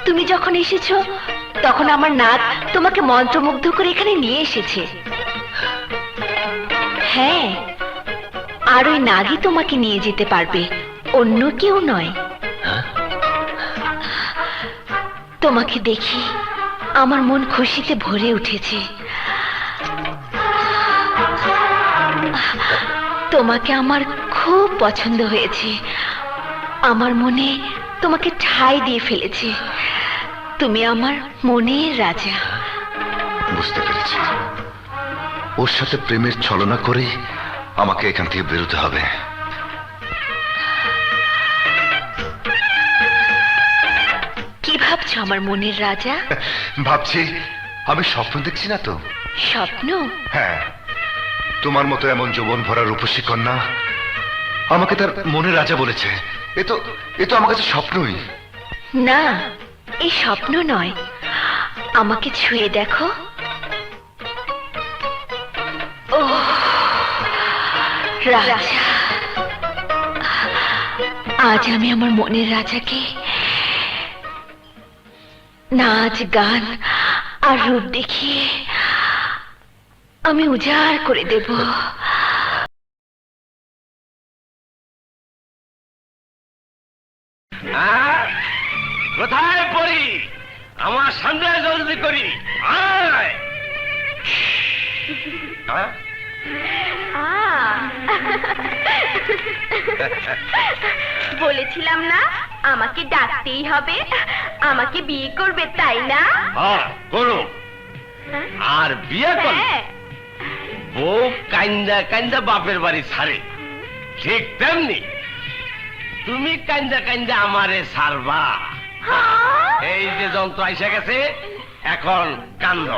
Speaker 6: তুমি যখন এসেছো তখন আমার নাগ তোমাকে মন্ত্রমুগ্ধ করে এখানে নিয়ে এসেছে। হ্যাঁ, আর ওই নাগই তোমাকে নিয়ে যেতে পারবে, অন্য কেউ নয়। তোমাকে দেখি আমার মন খুশিতে ভরে উঠেছে। তোমাকে আমার খুব পছন্দ হয়েছে। আমার মনে তোমাকে ঠাঁই দিয়ে ফেলেছে। তুমি আমার মনের রাজা।
Speaker 7: বুঝতে পেরেছি, ওর সাথে প্রেমের ছলনা করে আমাকে এখান থেকে বেরোতে হবে।
Speaker 6: কি ভাবছো আমার মনের রাজা?
Speaker 7: ভাবছি আমি স্বপ্ন দেখছি না তো?
Speaker 6: স্বপ্ন?
Speaker 7: হ্যাঁ, তোমার মতো এমন যৌবন ভরা রূপসী কন্যা আমাকে তার মনের রাজা বলেছে। এ তো আমার কাছে স্বপ্নই।
Speaker 6: না, এই স্বপ্ন নয়। আমাকে ছুঁয়ে দেখো। ও রাজা, আজ আমি আমার মনের রাজাকে নাচ গান আর রূপ দেখিয়ে আমি উজাড় করে দেব।
Speaker 9: কোথায় পড়ি? আমার সামনে জলদি করি, আয়।
Speaker 6: বলেছিলাম না আমাকে ডাকতেই হবে, আমাকে বিয়ে করবে, তাই না?
Speaker 9: করো, আর বিয়ে কর। বউ কান্দা কান্দা বাপের বাড়ি ছাড়ে, ঠিক তেমনি তুমি কান্দা কান্দা আমারে ছাড়বা। এই যে যন্ত্র আইসা গেছে, এখন কান্দ।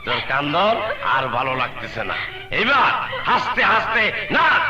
Speaker 9: তোর কান্দন আর ভালো লাগতেছে না, এবার হাসতে হাসতে নাচ।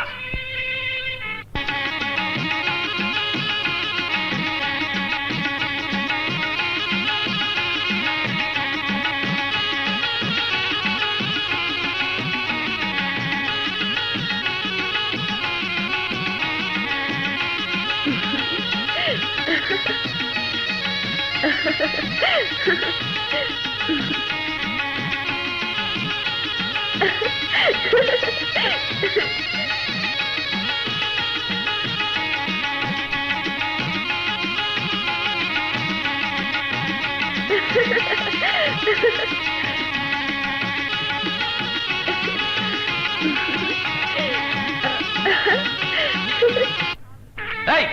Speaker 9: এই,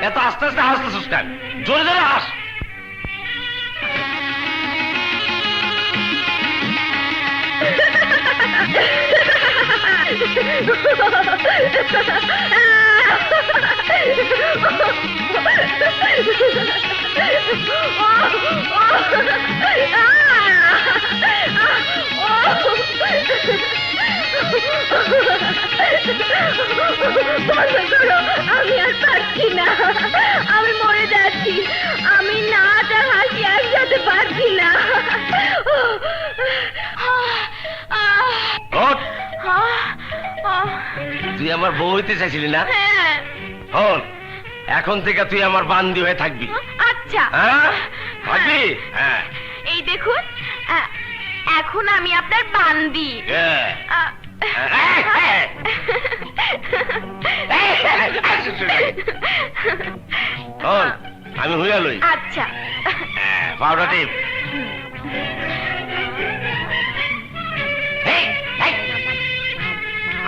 Speaker 9: এত আস্তে আস্তে হাসতেছিস কেন? জোরে জোরে হাস।
Speaker 6: বন্ধ করো, পারছি না, আমি মরে যাচ্ছি, আমি নাচ আর হাসি একসাথে পারছি না।
Speaker 9: ওঠ। তুই আমার বউ হইতে চাইছিলি না?
Speaker 6: হ্যাঁ।
Speaker 9: হন, এখন থেকে তুই আমার বান্দি হয়ে থাকবি।
Speaker 6: আচ্ছা।
Speaker 9: হ্যাঁ থাকবি? হ্যাঁ।
Speaker 6: এই দেখুন, এখন আমি আপনার বান্দি।
Speaker 9: হ্যাঁ। হন, আমি হইয়া লই।
Speaker 6: আচ্ছা।
Speaker 9: পাউডার টিপ।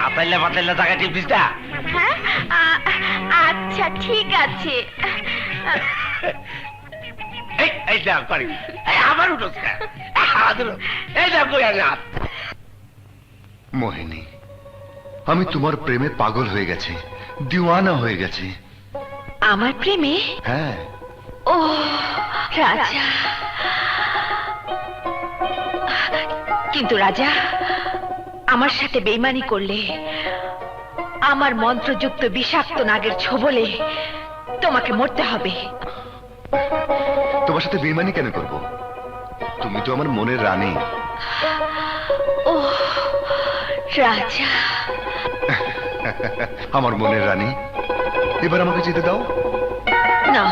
Speaker 9: আতাইলে পাতাইলে টাকা টিপ দিস না।
Speaker 6: হ্যাঁ, আচ্ছা ঠিক আছে।
Speaker 9: এই দাও করি, আবার উঠোস না। এই দাও কই আর না।
Speaker 7: মোহিনী, আমি তোমার প্রেমে পাগল হয়ে গেছি, দিওয়ানা হয়ে গেছি।
Speaker 6: আমার প্রেমে?
Speaker 7: হ্যাঁ।
Speaker 6: ও রাজা, কিন্তু রাজা আমার সাথে বেইমানি করলে, আমার মন্ত্রযুক্ত বিষাক্ত নাগের ছোবলে তোমাকে মরতে হবে।
Speaker 7: তোমার সাথে বেইমানি কেন করব? তুমি তো আমার মনের রানী।
Speaker 6: ও রাজা,
Speaker 7: আমার মনের রানী, এবার আমাকে যেতে দাও।
Speaker 6: না,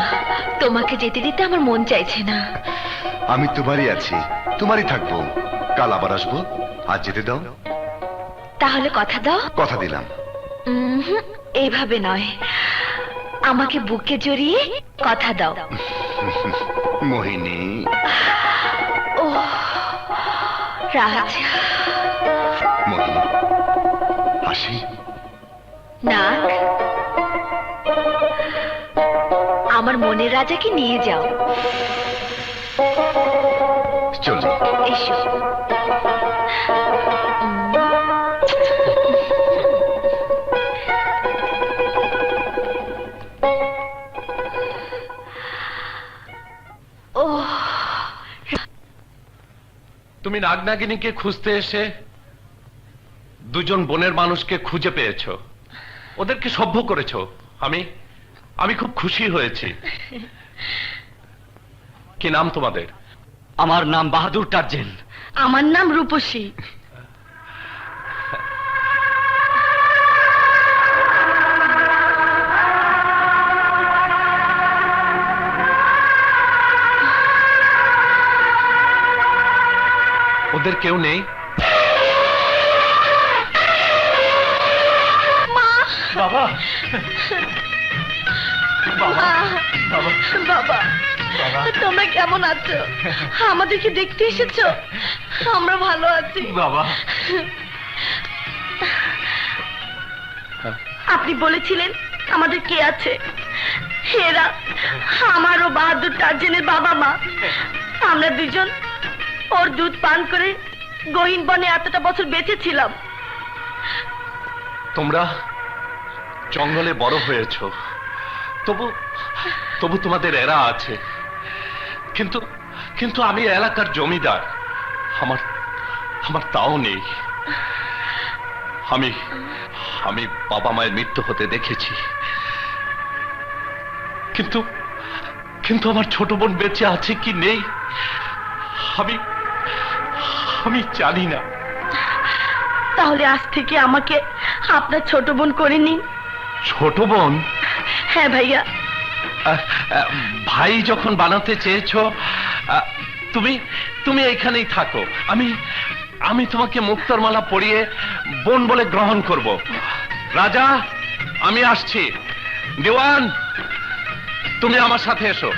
Speaker 6: তোমাকে যেতে দিতে আমার মন চাইছে না।
Speaker 7: আমি তোমারই আছি, তোমারই থাকবো, কাল আবার আসবো। আজ যেতে দাও।
Speaker 6: তাহলে কথা দাও।
Speaker 7: কথা দিলাম।
Speaker 6: এইভাবে নয়, আমাকে বুকে জড়িয়ে কথা দাও।
Speaker 7: মোহিনী।
Speaker 6: ও রাজা।
Speaker 7: মোহিনী, হাসি।
Speaker 6: নাক, আমার মনের রাজাকে নিয়ে যাও।
Speaker 7: চলো।
Speaker 6: এসো। ও
Speaker 3: তুমি নাগনাগিনীকে খুঁজতে এসে দুজন বনের মানুষকে খুঁজে পেয়েছো, ওদেরকে সভ্য করেছো। আমি খুব খুশি হয়েছি। কি নাম তোমাদের?
Speaker 4: আমার নাম বাহাদুর টার্জেন।
Speaker 5: আমার নাম রূপসী।
Speaker 3: ওদের কেউ নেই?
Speaker 5: বাবা, তোমরা কেমন আছো? আমাদেরকে দেখতে এসেছো? আমরা ভালো আছি
Speaker 3: বাবা।
Speaker 5: আপনি বলেছিলেন আমাদের কে আছে? এরা আমার ও বাহাদুর টার্জেনের বাবা মা। আমরা দুজন ওর দুধ পান করে গহীন বনে এতটা বছর বেঁচে ছিলাম।
Speaker 3: তোমরা জঙ্গলে বড় হয়েছো, তবু তোমাদের এরা আছে। কিন্তু আমি এলাকার জমিদার, আমার তাও নেই। আমি বাবা মায়ের মৃত্যু হতে দেখেছি, কিন্তু আমার ছোট বোন বেঁচে আছে কি নেই আমি জানি না।
Speaker 5: তাহলে আজ থেকে আমাকে আপনার ছোট বোন করে নিন।
Speaker 3: ছোট বোন?
Speaker 5: হ্যাঁ ভাইয়া।
Speaker 3: ভাই যখন বানাতে চেয়েছো, তুমি এখানেই থাকো। আমি তোমাকে মুক্তোর মালা পরিয়ে বোন বলে গ্রহণ করব। রাজা, আমি আসছি। দেওয়ান, তুমি আমার সাথে এসো।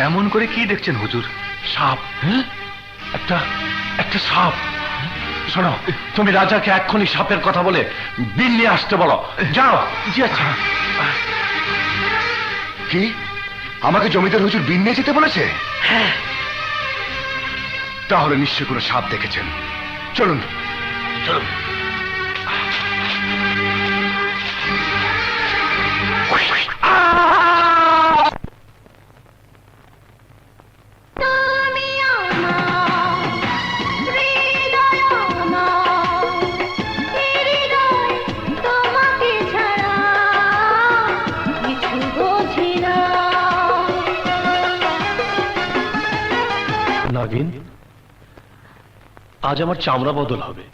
Speaker 7: এমন করে কি দেখছেন হুজুর?
Speaker 1: সাপ। হ্যাঁ, একটা একটা সাপ। শোনো, তুমি রাজাকে এক্ষুনি সাপের কথা বলে বিল নিয়ে আসতে বলো। যাও। জি আচ্ছা।
Speaker 7: কি আমাকে জমিদার হুজুর বিন নিয়ে যেতে বলেছে? তাহলে নিশ্চয় কোনো সাপ দেখেছেন। চলুন
Speaker 1: চলুন।
Speaker 9: নাগিন, আজ আমার চামড়া বদল হবে,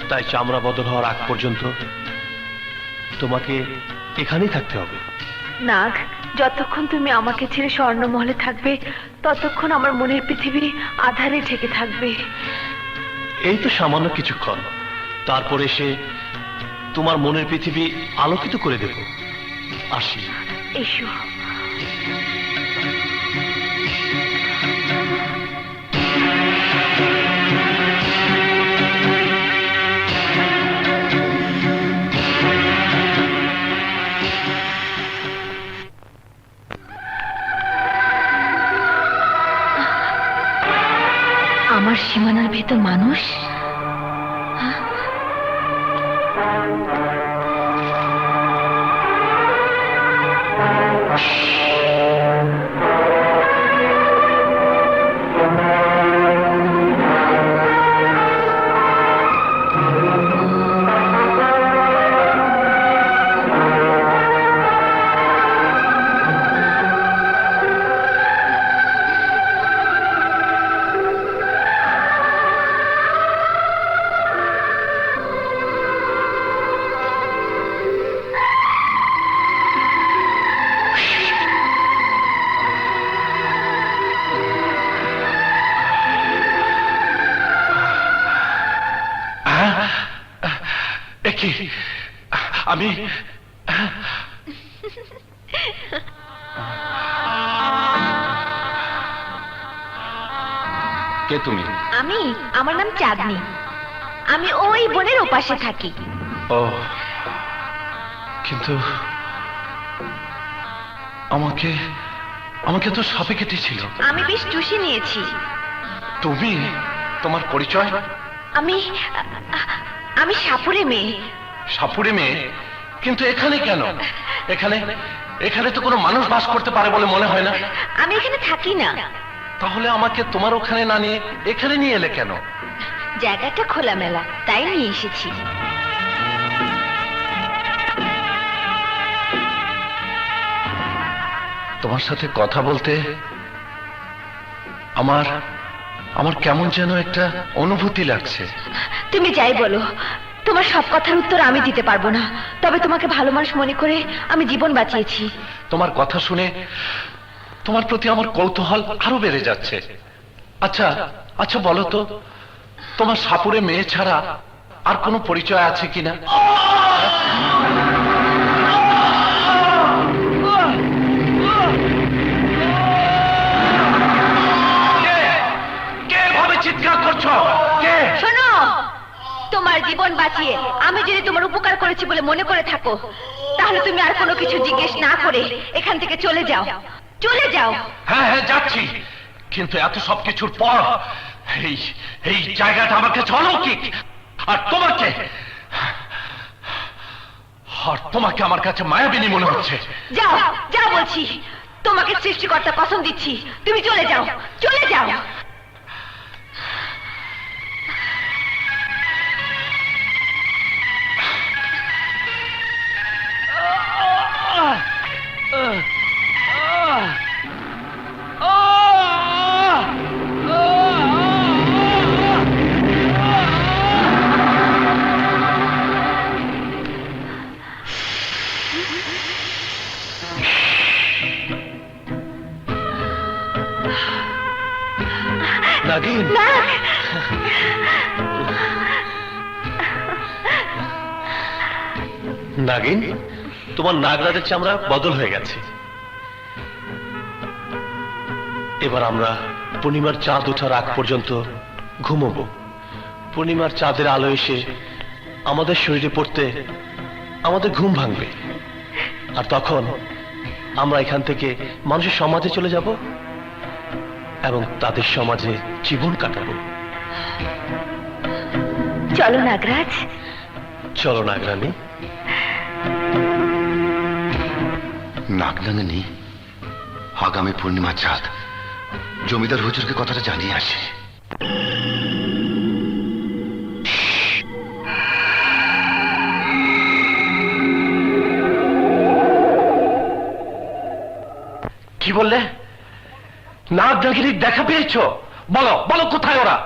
Speaker 9: তাই চামড়া বদল হওয়ার আগ পর্যন্ত তোমাকে এখানেই থাকতে হবে।
Speaker 6: নাগ, যতক্ষণ তুমি আমাকে ছেড়ে স্বর্ণমহলে থাকবে ততক্ষণ আমার মনের পৃথিবী আধারে ঢেকে থাকবে।
Speaker 9: এই তো সামান্য কিছুক্ষণ, তারপরে সে তোমার মনের পৃথিবী আলোকিত করে দেব। আসি।
Speaker 6: এসো। আমার সীমানার ভেতর মানুষ।
Speaker 1: কি আমি
Speaker 7: কে তুমি?
Speaker 6: আমি, আমার নাম চাঁদনি। আমি ওই বনের ওপাশে থাকি।
Speaker 1: ও, কিন্তু আমাকে আমাকে তো সাপে কেটেছিল।
Speaker 6: আমি বেশ চুষে নিয়েছি।
Speaker 1: তুমি, তোমার পরিচয়?
Speaker 6: আমি সাপুরে মেয়ে।
Speaker 1: সাপুরে মেয়ে? কিন্তু এখানে কেন? এখানে এখানে তো কোনো মানুষ বাস করতে পারে বলে মনে হয় না।
Speaker 6: আমি এখানে থাকি না।
Speaker 1: তাহলে আমাকে তোমার ওখানে না নিয়ে এখানে নিয়ে এলে কেন?
Speaker 6: জায়গাটা খোলামেলা, তাই নিয়ে এসেছি।
Speaker 1: তোমার সাথে কথা বলতে আমার আমার কেমন যেন একটা অনুভূতি লাগছে।
Speaker 6: তুমি যাই বলো, তোমার সব কথার উত্তর আমি দিতে পারবো না, তবে তোমাকে ভালো মানুষ মনে করে আমি জীবন বাঁচিয়েছি।
Speaker 1: তোমার কথা শুনে তোমার প্রতি আমার কৌতূহল আরো বেড়ে যাচ্ছে। আচ্ছা আচ্ছা, বলো তো, তোমার সাপুরে মেয়ে ছাড়া আর কোনো পরিচয় আছে কিনা? কে ভাবে চিৎকার করছো? কে?
Speaker 6: শোনো, তোমার জীবন বাঁচিয়ে আমি যদি তোমার উপকার করেছি বলে মনে করে থাকো, তাহলে তুমি আর কোনো কিছু জিজ্ঞেস না করে এখান থেকে চলে যাও। চলে যাও।
Speaker 1: হ্যাঁ হ্যাঁ, যাচ্ছি, কিন্তু এত সব কিছুর পর এই এই জায়গাটা আমার কাছে অলৌকিক। আর তোমাকে আমার কাছে মায়াবিনী মনে হচ্ছে।
Speaker 6: যাও যাও বলছি, তোমাকে সৃষ্টিকর্তা কসম দিচ্ছি, তুমি চলে যাও, চলে যাও।
Speaker 9: নাগিন, নাগিন, তোমার নাগরাজের চামড়া বদল হয়ে গেছে। এবার আমরা পূর্ণিমার চাঁদ ওঠার আগ পর্যন্ত ঘুমোবো। পূর্ণিমার চাঁদের আলো এসে আমাদের শরীরে পড়তে আমাদের ঘুম ভাঙবে, আর তখন আমরা এখান থেকে মানুষের সমাজে চলে যাব এবং তাদের সমাজে জীবন কাটাবো।
Speaker 6: চলো নাগরাজ।
Speaker 9: চলো নাগরানী।
Speaker 7: নাগনাগিনী আগামী পূর্ণিমা চাঁদ, জমিদার হুজুরকে কথাটা জানিয়ে আসে।
Speaker 9: কি বললে? নাগনাগিনীর দেখা পেয়েছো? বলো বলো, কোথায় ওরা?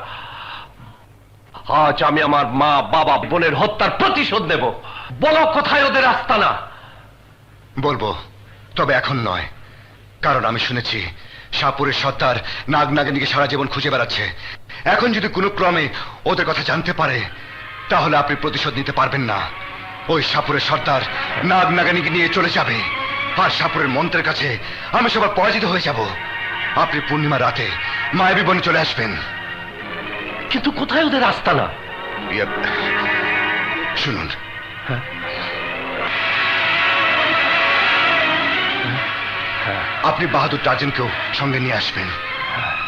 Speaker 9: আজ আমি আমার মা বাবা বোনের হত্যার প্রতিশোধ নেব। বলো কোথায় ওদের আস্তানা?
Speaker 7: বলবো, তবে এখন নয়, কারণ আমি শুনেছি শাহপুরের সর্দার নাগনাগিনীকে সারা জীবন খুঁজে বেড়াচ্ছে। এখন যদি কোনো ক্রমে ওদের কথা জানতে পারে, তাহলে আপনি প্রতিশোধ নিতে পারবেন না। ওই শাহপুরের সর্দার নাগনাগিনীকে নিয়ে চলে যাবে, আর শাহপুরের মন্ত্রের কাছে আমি সবার পরাজিত হয়ে যাব। আপনি পূর্ণিমা রাতে মায়াবী বনে চলে আসবেন।
Speaker 9: কিন্তু কোথায় ওদের আস্তানা?
Speaker 7: শুনুন, আপনি বাহাদুর টার্জনকেও সঙ্গে নিয়ে আসবেন।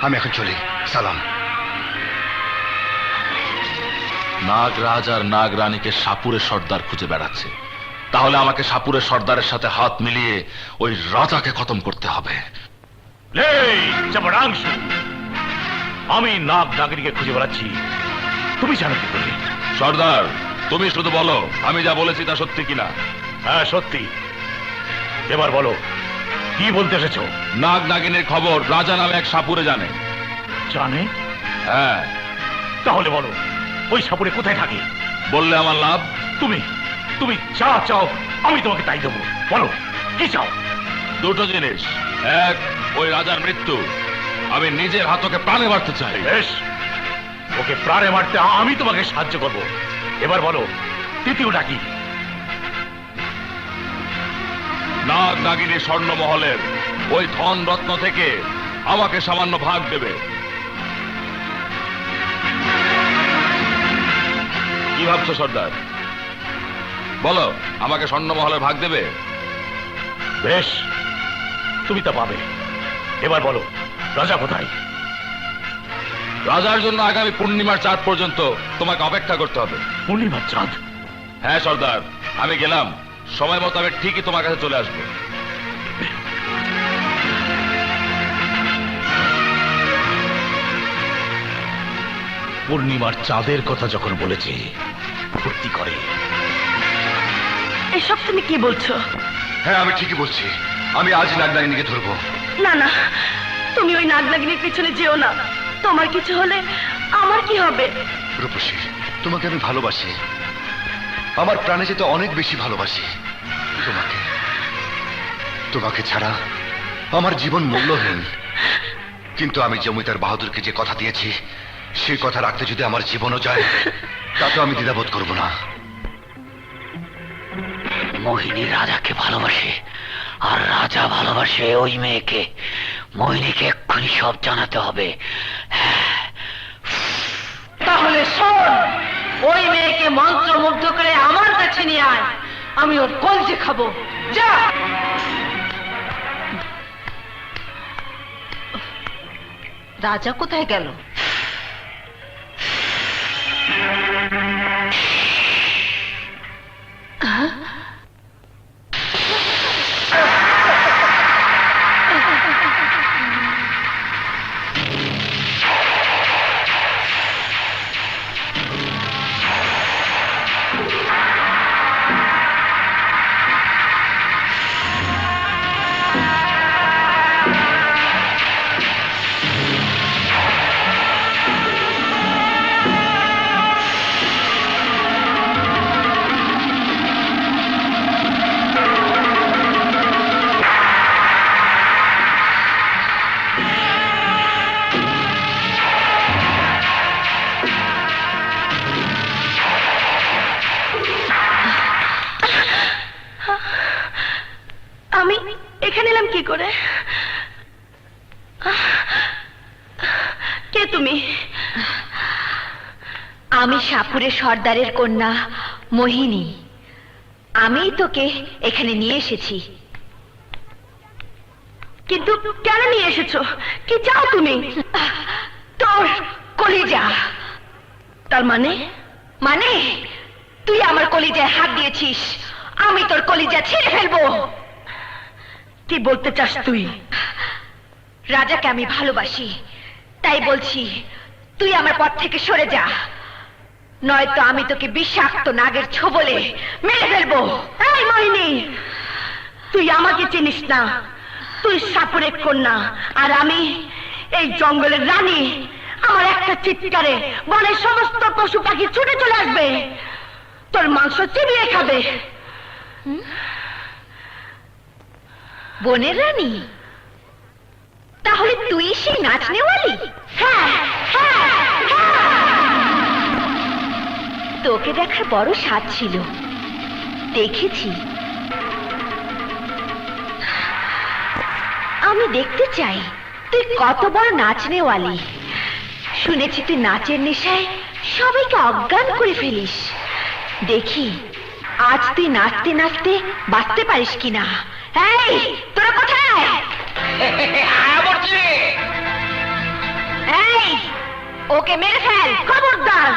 Speaker 7: আমি এখন চলি, সালাম।
Speaker 8: নাগরাজ আর নাগরানীকে সাপুরের সর্দার খুঁজে বেড়াচ্ছে, তাহলে আমাকে সাপুরের সর্দারের সাথে হাত মিলিয়ে ওই রাজাকে খতম করতে হবে।
Speaker 1: এই চাপড়াংশু, আমি নাগ নাগিনীকে খুঁজে বেড়াচ্ছি, তুমি জানো কি করে?
Speaker 8: সর্দার, তুমি শুধু বলো আমি যা বলেছি তা সত্যি কিনা।
Speaker 1: হ্যাঁ সত্যি। এবার বলো, কি বলতে এসেছো?
Speaker 8: নাগ নাগিনীর খবর রাজা নামে এক সাপুরে জানে।
Speaker 1: জানে?
Speaker 8: হ্যাঁ।
Speaker 1: তাহলে বলো, ওই সাপুরে কোথায় থাকে?
Speaker 8: বললে আমার লাভ।
Speaker 1: তুমি তুমি যা চাও আমি তোমাকে তাই দেবো। বলো, কি চাও?
Speaker 8: দুটো জিনিস। এক, ওই রাজার মৃত্যু। আমি নিজের হাতকে প্রাণে মারতে চাই।
Speaker 1: বেশ, ওকে প্রাণে মারতে আমি তোমাকে সাহায্য করব। এবার বলো, তৃতীয়টা কি?
Speaker 8: নাগ নাগিনী স্বর্ণমহলের ওই ধন রত্ন থেকে আমাকে সামান্য ভাগ দেবে। কি ভাবছো সর্দার? বলো, আমাকে স্বর্ণমহলের ভাগ দেবে?
Speaker 1: বেশ, তুমি তা পাবে। এবার বলো, রাজা কোথায়?
Speaker 8: রাজার জন্য আগামী পূর্ণিমার চাঁদ পর্যন্ত তোমাকে অপেক্ষা করতে হবে।
Speaker 1: পূর্ণিমার চাঁদ?
Speaker 8: হ্যাঁ সর্দার, আমি গেলাম, সময় মতো আমি ঠিকই তোমার কাছে চলে আসবো।
Speaker 1: পূর্ণিমার চাঁদের কথা যখন বলেছে, ফুর্তি করে।
Speaker 6: এসব তুমি কি বলছো?
Speaker 7: হ্যাঁ, আমি ঠিকই বলছি। আমি আজ নাগনাগিনীকে ধরবো।
Speaker 6: না না, তুমি ওই নাগনাগিনীর পিছনে যেও না। তোমার কিছু হলে আমার কি হবে?
Speaker 7: রূপসী, তোমাকে আমি ভালোবাসি, আমার প্রাণে যেতে অনেক বেশি ভালোবাসি। তোমাকে তোমাকে ছাড়া আমার জীবন মূল্যহীন। কিন্তু আমি জমিদার বাহাদুরকে যে কথা দিয়েছি, সেই কথা রাখতে যদি আমার জীবনও যায়, তাতে আমি দ্বিধাবোধ করব না।
Speaker 4: মোহিনী রাজাকে ভালোবাসে, আর রাজা ভালোবাসে ওই মেয়েকে। মোহিনীকে এক্ষুনি সব জানাতে হবে।
Speaker 5: তাহলে শোন, ওই মেয়েকে মন্ত্রমুগ্ধ করে আমার কাছে নিয়ে আয়, আমি ওর কলজে খাবো। যা। রাজা কোথায় গেল?
Speaker 6: আমি এখানে এলাম কি করে? আমি সাপুরের সর্দারের কন্যা মোহিনী। আমিই তোকে এখানে নিয়ে এসেছি। কিন্তু কেন নিয়ে এসেছো? কি চাও তুমি? তোর কলিজা। তার মানে? মানে তুই আমার কলিজায় হাত দিয়েছিস, আমি তোর কলিজা ছিঁড়ে ফেলবো। কি বলতে চাস তুই? রাজাকে আমি ভালোবাসি, তাই বলছি তুই আমার পথ থেকে সরে যা, নয়তো আমি তোকে বিষাক্ত নাগের ছোবলে মেরে ফেলবো। এই মোহিনী, তুই আমাকে চিনিস না। তুই সাপুরের কন্যা আর আমি এই জঙ্গলের রানী। আমার একটা চিৎকারে বনের সমস্ত পশু পাখি ছুটে চলে আসবে, তোর মাংস চিবিয়ে খাবে। বনের রানী? তাহলে তুই সেই নাচনেওয়ালি? হ্যাঁ, হ্যাঁ, হ্যাঁ। তোকে দেখার বড় স্বাদ ছিল, দেখেছি। আমি দেখতে চাই তুই কত বড় নাচনেওয়ালি। শুনেছি তুই নাচের নেশায় সবাইকে অজ্ঞান করে ফেলিস। দেখি আজ তুই নাচতে নাচতে বাঁচতে পারিস কিনা। এই তোরা কোথায়? এই ওকে মেরে ফেল, খবরদার।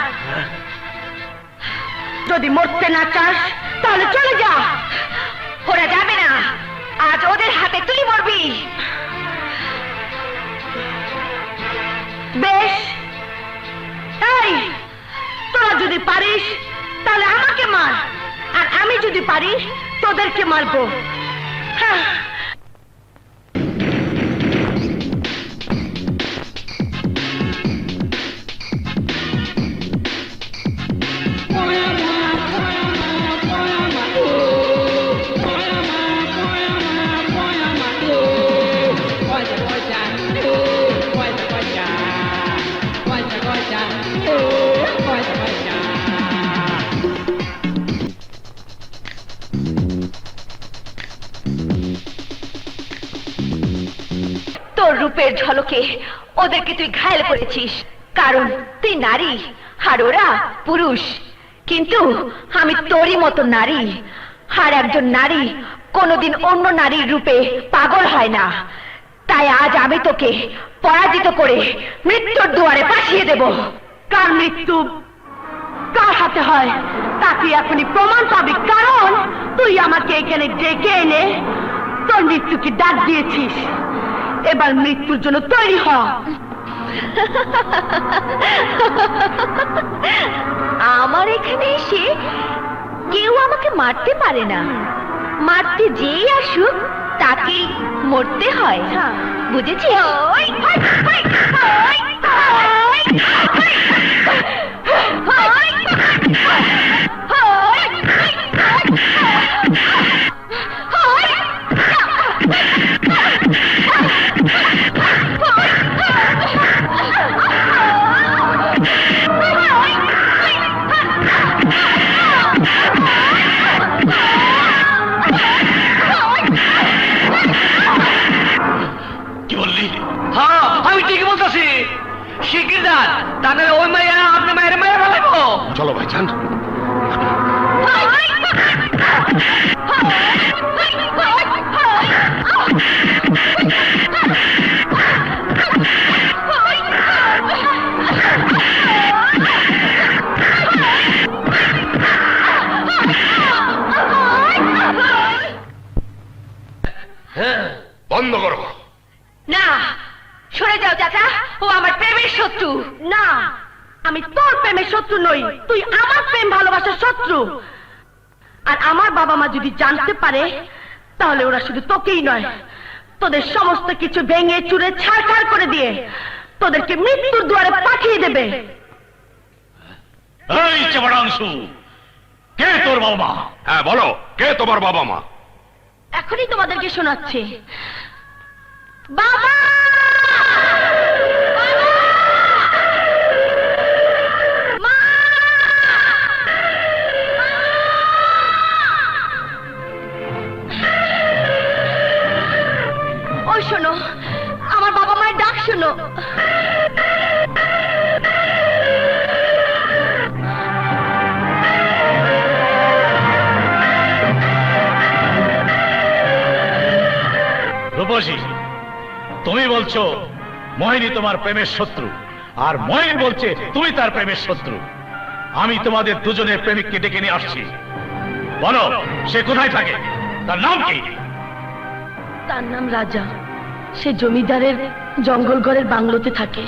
Speaker 6: যদি মরতে না চাস তাহলে চলে যা। ওরা যাবে না, আজ ওদের হাতে তুই মরবি। বেশ, এই তোরা যদি পারিস তাহলে আমাকে মার, আর আমি যদি পারি তোদেরকে মারবো। হ্যাঁ। তোর রূপের ঝলকে ওদেরকে তুই ঘায়েল করেছিস, কারণ তুই নারী আর ওরা পুরুষ। কিন্তু আমি তোরই মতো নারী, আর একজন নারী কোনোদিন অন্য নারীর রূপে পাগল হয় না। তাই আজ আমি তোকে পরাজিত করে মৃত্যুর দুয়ারে পাঠিয়ে দেব। কার মৃত্যু কার হাতে হয় তা তুই এখনই প্রমাণ পাবি, কারণ তুই আমাকে এখানে ডেকে এনে তোর মৃত্যুকে ডাক দিয়েছিস। এবার মৃত্যুর জন্য তৈরি হ। আমার এখানে এসে কেউ আমাকে মারতে পারে না, মারতে যেই আসুক তাকেই মরতে হয়, বুঝেছিস?
Speaker 9: শিগগির যান, তা নাহলে ওই মাইয়া আপনি মায়ের মেরে ফেলাইবো।
Speaker 3: চলো ভাই যান। বন্ধ করো।
Speaker 6: না, সরে যাও চাচা, ও আমার প্রেমের শত্রু। না, আমি তোর প্রেমের শত্রু নই, তুই আমার প্রেম ভালোবাসার শত্রু। আর আমার বাবা মা যদি জানতে পারে তাহলে ওরা শুধু তোকেই নয়, তোদের সমস্ত কিছু ভেঙে চুরে ছাড়খাড় করে দিয়ে তোদেরকে মৃত্যুর দুয়ারে পাঠিয়ে দেবে।
Speaker 1: এই চেবড়াংশু, কে তোর বাবা মা?
Speaker 3: হ্যাঁ বলো, কে তোমার বাবা মা?
Speaker 6: এখনই তোমাদেরকে শোনাচ্ছে। বাবা! ওই শোনো, আমার বাবা মায়ের ডাক শোনো।
Speaker 1: বুঝি তুমি বলছো মোহিনী তোমার প্রেমের শত্রু, আর মোহিনী বলছে তুমি তার প্রেমের শত্রু। আমি তোমাদের দুজনের প্রেমিককে ডেকে নিয়ে আসছি। বলো, সে কোথায় থাকে, তার নাম কি?
Speaker 10: তার নাম রাজা। সে জমিদারের জঙ্গলঘরের বাংলোতে থাকে।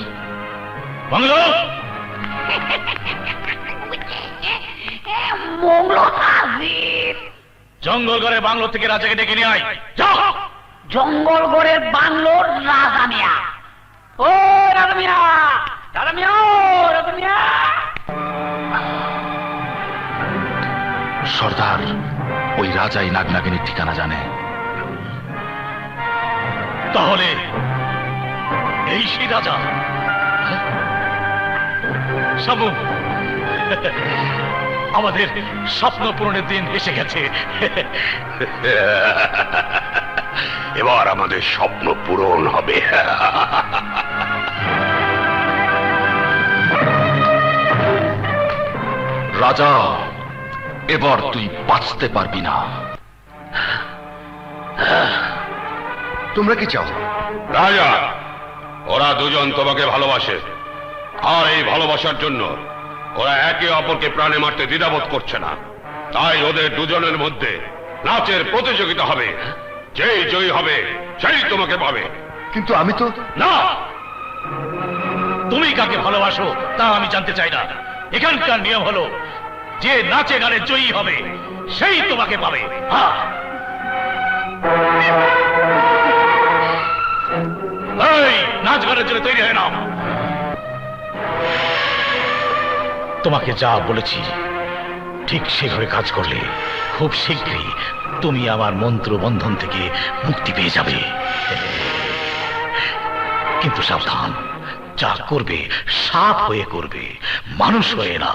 Speaker 1: বাংলো? জঙ্গলঘরের বাংলো থেকে রাজাকে ডেকে নিয়ে আয়। যাও।
Speaker 5: জঙ্গলগড়ের বাংলোর রাজা মিয়া। ও রাজা মিয়া, রাজা মিয়া, ও রাজা মিয়া।
Speaker 8: সর্দার, ওই রাজাই নাগনাগিনীর ঠিকানা জানে।
Speaker 1: তাহলে এই সেই রাজা। সাবু, আমাদের স্বপ্ন পূরণের দিন এসে গেছে।
Speaker 3: এবার আমাদের স্বপ্ন পূরণ হবে।
Speaker 8: রাজা, এবার তুই বাঁচতে পারবি না।
Speaker 7: তোমরা কি চাও?
Speaker 3: রাজা, ওরা দুজন তোমাকে ভালোবাসে, আর এই ভালোবাসার জন্য ওরা একে অপরকে প্রাণে মারতে দ্বিধাবোধ করছে না। তাই ওদের দুজনের মধ্যে নাচের প্রতিযোগিতা হবে। যেই জয়ী হবে সেই তোমাকে পাবে।
Speaker 7: কিন্তু আমি তো...
Speaker 1: না, তুমি কাকে ভালোবাসো তা আমি জানতে চাই না। এখানকার নিয়ম হলো, যে নাচে গানে জয়ী হবে সেই তোমাকে পাবে। এই, নাচ গানের জন্য তৈরি হয়ে নাও। তোমাকে যা বলেছি ঠিক সেভাবে কাজ করলে খুব শীঘ্রই তুমি আমার মন্ত্র বন্ধন থেকে মুক্তি পেয়ে যাবে। কিন্তু সাবধান, যা করবে সাপ হয়ে করবে, মানুষ হয়ে না।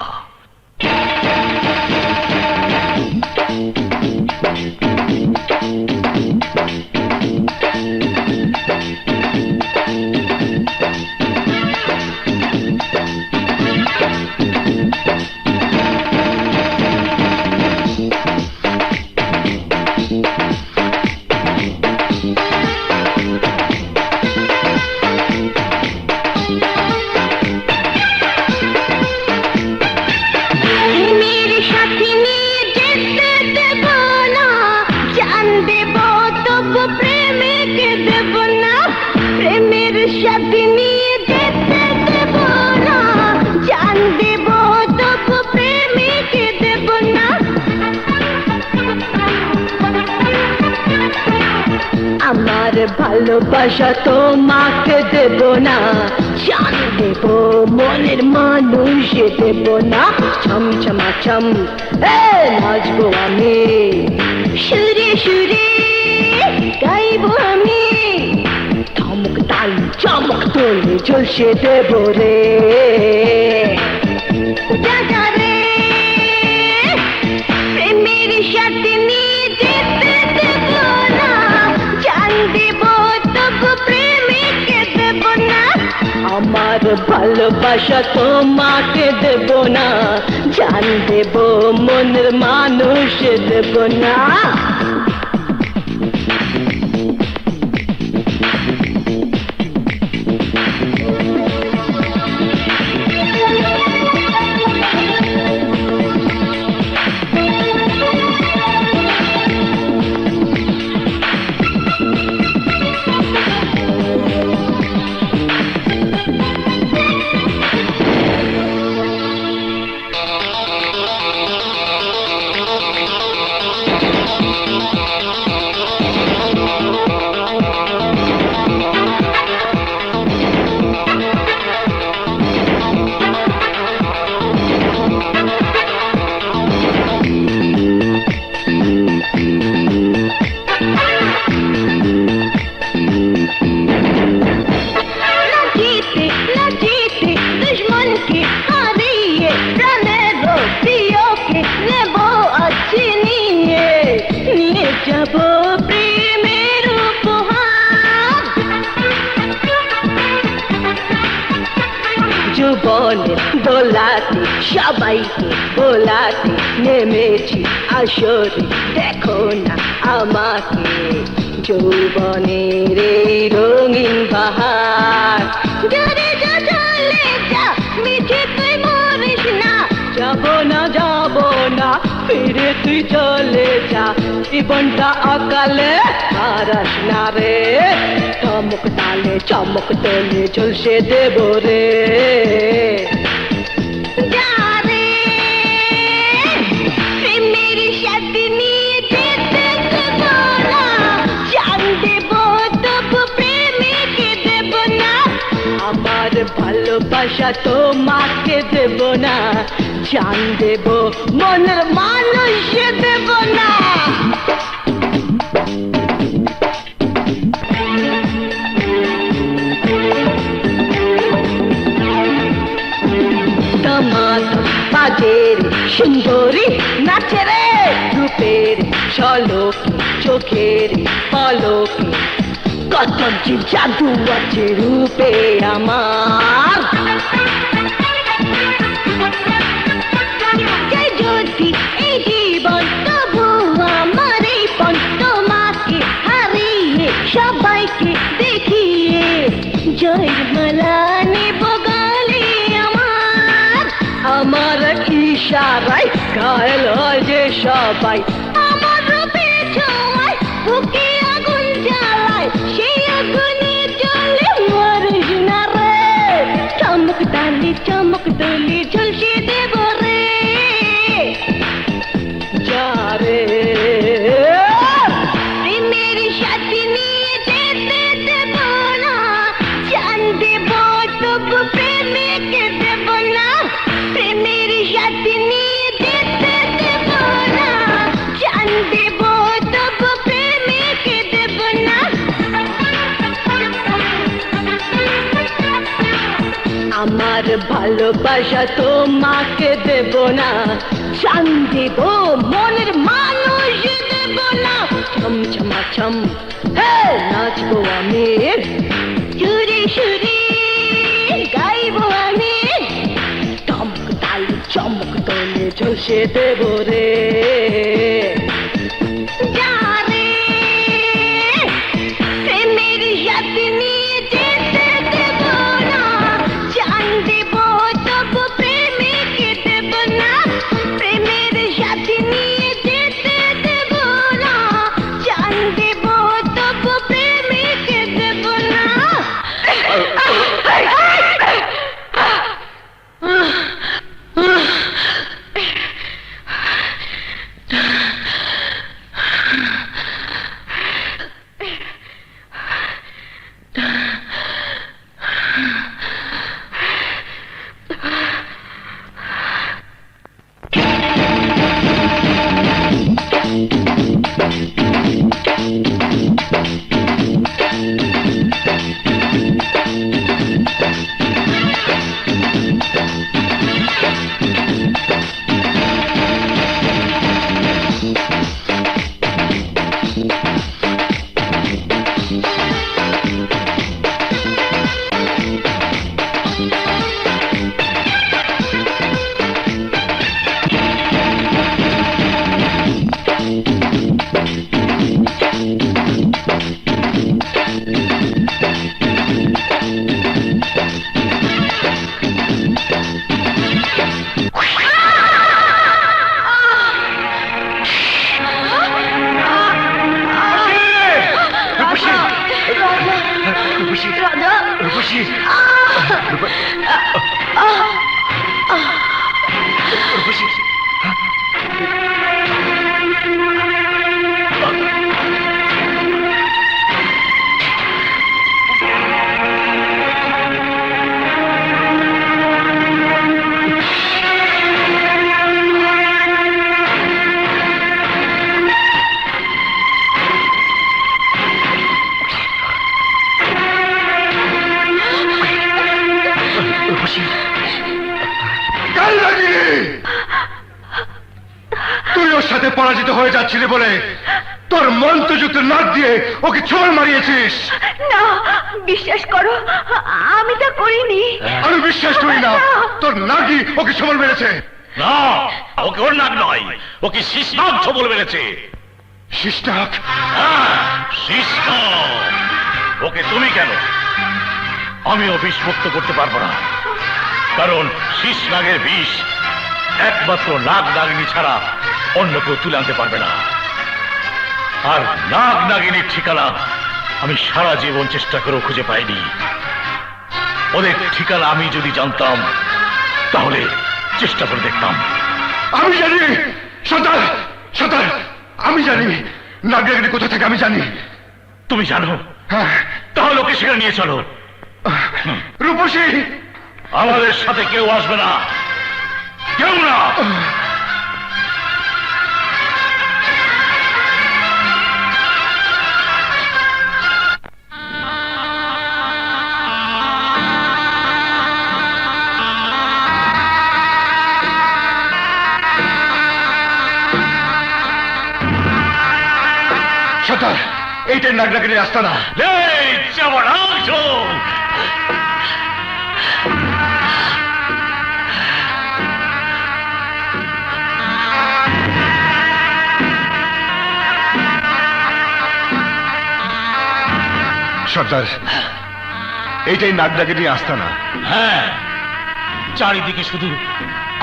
Speaker 10: আমার ভালোবাসা তোমাকে দেব না, জান দেব মনের মানুষ দেব না। ছম ছমা ছম নাচবো আমি, সুরে সুরে গাইবো আমি, ধমক তাল চমক তোলে ঝলসে দেব রে। রাজা রে, প্রেমের সাথে নিয়ে যেতে দেব না, জান দেব তবু প্রেমিকে দেব না। আমার ভালোবাসা তোমাকে দেব না, জান দেব মনের মানুষ দেব না। জীবনের দোলাতে সবাইকে বোলাতে নেমেছি আসরে, দেখো না আমাকে যৌবনের এই রঙিন বাহার জোরে যা চলে যা মিঠে তুই মরিস না
Speaker 9: যাব না ফিরে তুই চলে যা জীবনটা অকালে হারাস না রে চমক তালে চমক তোলে ঝলসে দেব রে
Speaker 10: যা রে প্রেমের সাথে নিয়ে যেতে দেব না জান দেব তবু প্রেমিকে দেব না
Speaker 9: আমার ভালোবাসা তোমাকে দেব না জান দেব মনের মানুষ দেব না
Speaker 10: টমাটো বাজের সুন্দরী নাচে রে
Speaker 9: রূপের ঝলক চোখের পলক কত যে জাদু আছে রূপে আমার
Speaker 10: যে যদি এই জীবন তবু আমার এই পণ তোমাকে হারিয়ে সবাইকে দেখিয়ে জয়ের মালা নেব গলে আমার
Speaker 9: আমার ইশারায় ঘায়ল হয় যে সবাই
Speaker 10: আমার রূপে ছোঁয়ায় বুকে আগুন জ্বালায় সেই আগুনে জ্বলে মরিস না রে চমক দলি ঝলসে দেব রে
Speaker 9: যা রে
Speaker 10: প্রেমের সাথে নিয়ে যেতে দেব না জান দেব তবু প্রেমিকে দেব না প্রেমের সাথে নিয়ে যেতে দেব না জান দেব তবু প্রেমিকে দেব না
Speaker 9: আমার ভালোবাসা তোমাকে দেব না জান দেব মনের মানুষ দেব না ছম ছমা ছম হে নাচবো আমি
Speaker 10: সুরে সুরে গাইব আমি
Speaker 9: চমক তালে চমক তোলে ঝলসে দেব রে
Speaker 10: যা রে প্রেমের সাথে নিয়ে যেতে দেব না জান দেব তবু প্রেমিকে দেব না প্রেমের সাথে নিয়ে যেতে দেব না জান দেব তবু প্রেমিকে দেব না
Speaker 7: তুই ওর সাথে পরাজিত হয়ে যাচ্ছিলি বলে তোর মন্ত্রযুক্ত নাক দিয়ে ওকে ছোঁড় মারিয়েছিস।
Speaker 6: না, বিশ্বাস করো, আমি তা করিনি।
Speaker 7: আমি বিশ্বাস করি না, তোর নাগই ওকে ছোঁড় মেরেছে।
Speaker 1: না, ওকে ওর নাক নয়, ওকে শিশনাগ ছবল মেরেছে।
Speaker 7: শিষ্টাক,
Speaker 1: শিষ্য ওকে তুমি কেন? আমিও বিষ মুক্ত করতে পারবো না, কারণ শীষ নাগের বিষ একমাত্র নাগ নাগিনী ছাড়া অন্য কেউ তুলে আনতে পারবে না। আর নাগ নাগিনীর ঠিকানা আমি সারা জীবন চেষ্টা করেও খুঁজে পাইনি। ওদের ঠিকানা আমি যদি জানতাম তাহলে চেষ্টা করে দেখতাম।
Speaker 7: আমি জানি সর্দার, সর্দার, আমি জানি নাগরাগিনী কোথা থেকে আমি জানি।
Speaker 1: তুমি জানো?
Speaker 7: হ্যাঁ।
Speaker 1: তাহলে ওকে সেখানে নিয়ে চলো।
Speaker 7: রূপসী,
Speaker 1: আমাদের সাথে কেউ আসবে না, কেউ না।
Speaker 7: সর্দার, এইটাই নাগরাগিনীর আস্তানা।
Speaker 1: এই যাবার আসো।
Speaker 7: সর্দার, এইটাই নাগরাগিনীর আস্তানা।
Speaker 1: হ্যাঁ, চারিদিকে শুধু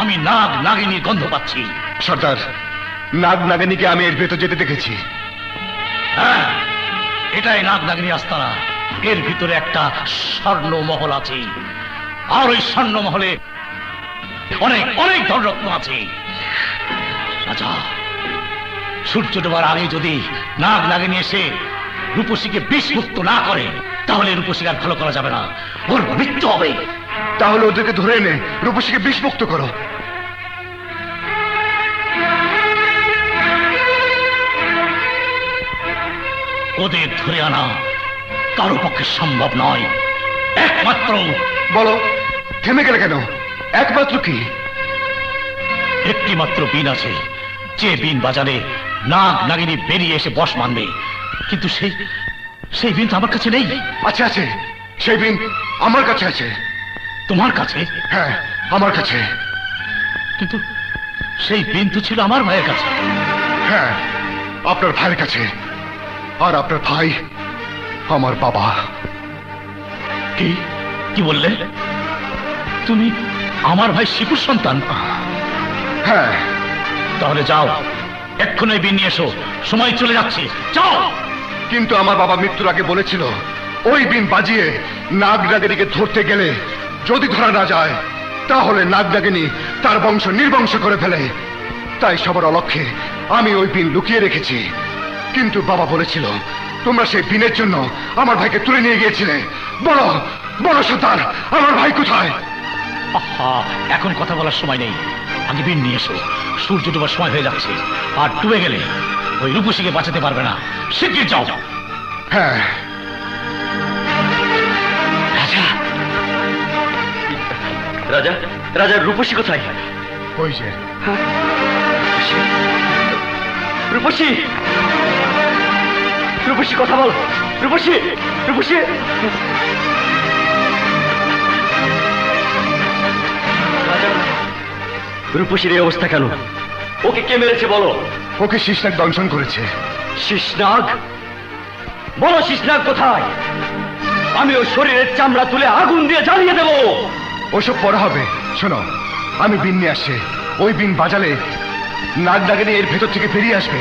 Speaker 1: আমি নাগ নাগিনীর গন্ধ পাচ্ছি।
Speaker 7: সর্দার, নাগ নাগিনীকে আমি এর ভেতর যেতে দেখেছি।
Speaker 1: হ্যাঁ, এটাই নাগ নাগিনী আস্তানা। এর ভিতরে একটা স্বর্ণ মহল আছে, আর ওই স্বর্ণ মহলে অনেক অনেক ধনরত্ন আছে। রাজা, সূর্য ডোবার আগে যদি নাগ নাগিনী এসে রূপসীকে বিষ মুক্ত না করে তাহলে রূপসীকে আর ভালো করা যাবে না, ওর মৃত্যু হবে।
Speaker 7: তাহলে ওদেরকে ধরে এনে রূপসীকে বিষ মুক্ত করো।
Speaker 1: ওদের ধরে আনা কারো পক্ষে সম্ভব নয়। একমাত্র
Speaker 7: বলো, থেমে গেলে কেন? একমাত্র কি?
Speaker 1: একটি মাত্র বিন আছে, যে বিন বাজারে নাগ নাগিনী বেরিয়ে এসে বশ মানবে। কিন্তু সেই বিন তো আমার কাছে নেই।
Speaker 7: আছে, আছে, সেই বিন আমার কাছে আছে।
Speaker 1: তোমার কাছে?
Speaker 7: হ্যাঁ, আমার কাছে।
Speaker 1: কিন্তু সেই বিন তো ছিল আমার ভাইয়ের কাছে।
Speaker 7: হ্যাঁ, আপনার ভাইয়ের কাছে। আর আপনার ভাই আমার বাবা।
Speaker 1: কি কি বললে? তুমি আমার ভাই শিপুর সন্তান?
Speaker 7: হ্যাঁ।
Speaker 1: তাহলে যাও, এক্ষুনি বিন নিয়ে এসো, সময় চলে যাচ্ছে, যাও।
Speaker 7: কিন্তু আমার বাবা মৃত্যুর আগে বলেছিল ওই বিন বাজিয়ে নাগরাগিনীকে ধরতে গেলে যদি ধরা না যায় তাহলে নাগরাগিনী তার বংশ নির্বংশ করে ফেলে। তাই সবার অলক্ষ্যে আমি ওই বিন লুকিয়ে রেখেছি। কিন্তু বাবা বলেছিল তোমরা সেই বিনের জন্য আমার ভাইকে তুলে নিয়ে গিয়েছিলে। বলো, বলো সর্দার, আমার ভাই কোথায়?
Speaker 1: আহা, এখন কথা বলার সময় নেই, আগে বিন নিয়ে এসো। সূর্য ডোবার সময় হয়ে যাচ্ছে, আর ডুবে গেলে ওই রূপসীকে বাঁচাতে পারবে না। শিগগির যাও।
Speaker 7: হ্যাঁ।
Speaker 4: রাজা, রাজা, রাজা, রূপসী কোথায়?
Speaker 7: ওই যে।
Speaker 4: রূপসী, রূপসী কথা বল। রূপসী, রূপসী। রূপসীর এই অবস্থা কেন? ওকে কে মেরেছে বলো?
Speaker 7: ওকে শিশনাগ দংশন করেছে।
Speaker 4: শিশনাগ? বলো শিশনাগ কোথায়? আমি ওর শরীরের চামড়া তুলে আগুন দিয়ে জ্বালিয়ে দেবো।
Speaker 7: ওসব পরে হবে। শোনো, আমি বিন নিয়ে আসছে। ওই বিন বাজালে নাগনাগিনী এর ভেতর থেকে বেরিয়ে আসবে,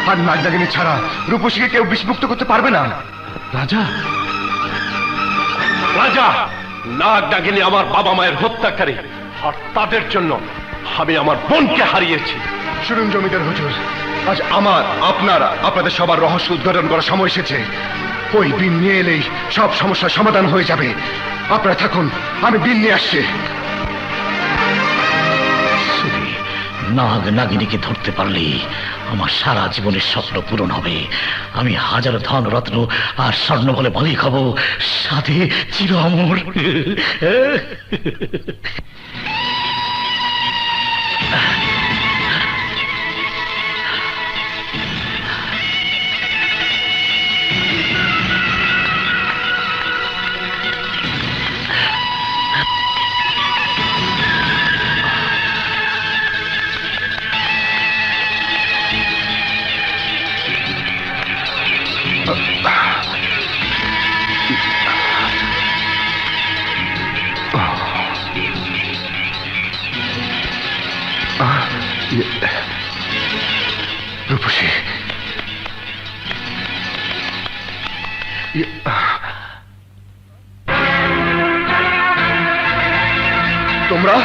Speaker 7: আর নাগনাগিনী ছাড়া রূপসীকে কেউ বিষমুক্ত করতে পারবে না।
Speaker 1: রাজা,
Speaker 3: রাজা, নাগ নাগিনী আমার বাবা মায়ের হত্যাকারী, আর তাদের জন্য আমি আমার বোনকে হারিয়েছি।
Speaker 7: শুনুন জমিদার হুজুর, আজ আমার, আপনারা, আপনাদের সবার রহস্য উদ্ঘাটন করার সময় এসেছে। ওই বিন নিয়ে এলেই সব সমস্যার সমাধান হয়ে যাবে। আপনারা থাকুন, আমি বিন নিয়ে আসছি।
Speaker 1: নাগ নাগিনীকে ধরতে পারলে আমার সারা জীবনের স্বপ্ন পূরণ হবে। আমি হাজারো ধন রত্ন আর স্বর্ণ বলে মালিক হব, সাথে চির অমর।
Speaker 7: রূপসী, তোমরা?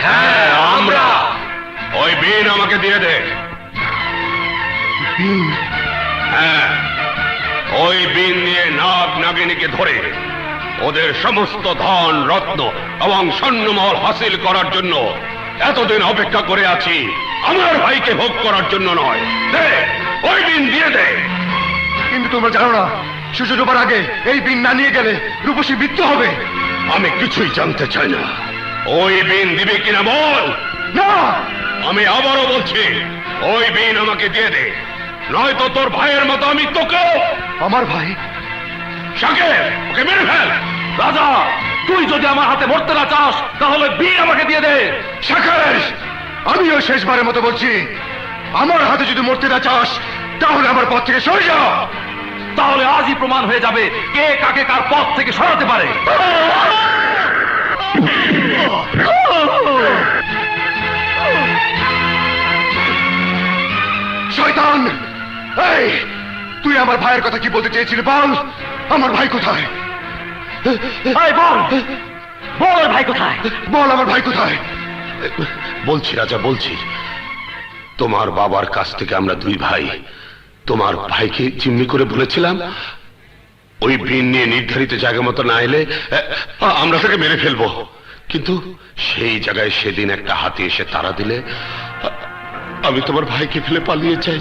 Speaker 3: হ্যাঁ, আমরা। ওই বিন আমাকে দিয়ে দে।
Speaker 7: বিন?
Speaker 3: হ্যাঁ, ওই বিন নিয়ে নাগ নাগিনীকে ধরে ওদের সমস্ত ধন রত্ন এবং স্বর্ণমহল হাসিল করার জন্য এতদিন অপেক্ষা করে আছি, আমার ভাইকে ভোগ করার জন্য নয়। দে, ওই বিন দিয়ে দে।
Speaker 7: কিন্তু তোমরা জানো না, সূর্য ডোবার আগে এই বিন না নিয়ে গেলে রূপসী মৃত্যু হবে।
Speaker 3: আমি কিছুই জানতে চাই না। ওই বিন দিবে কিনা বল।
Speaker 7: না,
Speaker 3: আমি আবারও বলছি, ওই বিন আমাকে দিয়ে দে, নয়তো তোর ভাইয়ের মতো আমি তোকেও।
Speaker 7: আমার ভাই?
Speaker 3: শাকের, ওকে মেরে ফেল।
Speaker 8: রাজা, তুই যদি আমার হাতে মরতে না চাস তাহলে বিন আমাকে দিয়ে দে।
Speaker 7: শাকের, আমিও শেষবারের মতো বলছি, আমার হাতে যদি মরতে না চাস তাহলে আমার পথ থেকে সরে যাও।
Speaker 8: তাহলে আজই প্রমাণ হয়ে যাবে কে কাকে কার পথ থেকে সরাতে পারে।
Speaker 7: শয়তান, এই তুই আমার ভাইয়ের কথা কি বলতে চেয়েছিলি বল? আমার ভাই কোথায়?
Speaker 8: বল, বল ভাই কোথায়?
Speaker 7: বল আমার ভাই কোথায়?
Speaker 3: বলছি রাজা, বলছি। তোমার বাবার কাছ থেকে আমরা দুই ভাই তোমার ভাইকে জিম্মি করে বলেছিলাম, ওই বিন নিয়ে নির্ধারিত জায়গা মতো না এলে আমরা তাকে মেরে ফেলবো। কিন্তু সেই জায়গায় সেদিন একটা হাতি এসে তাড়া দিলে আমি তোমার ভাইকে ফেলে পালিয়ে যাই।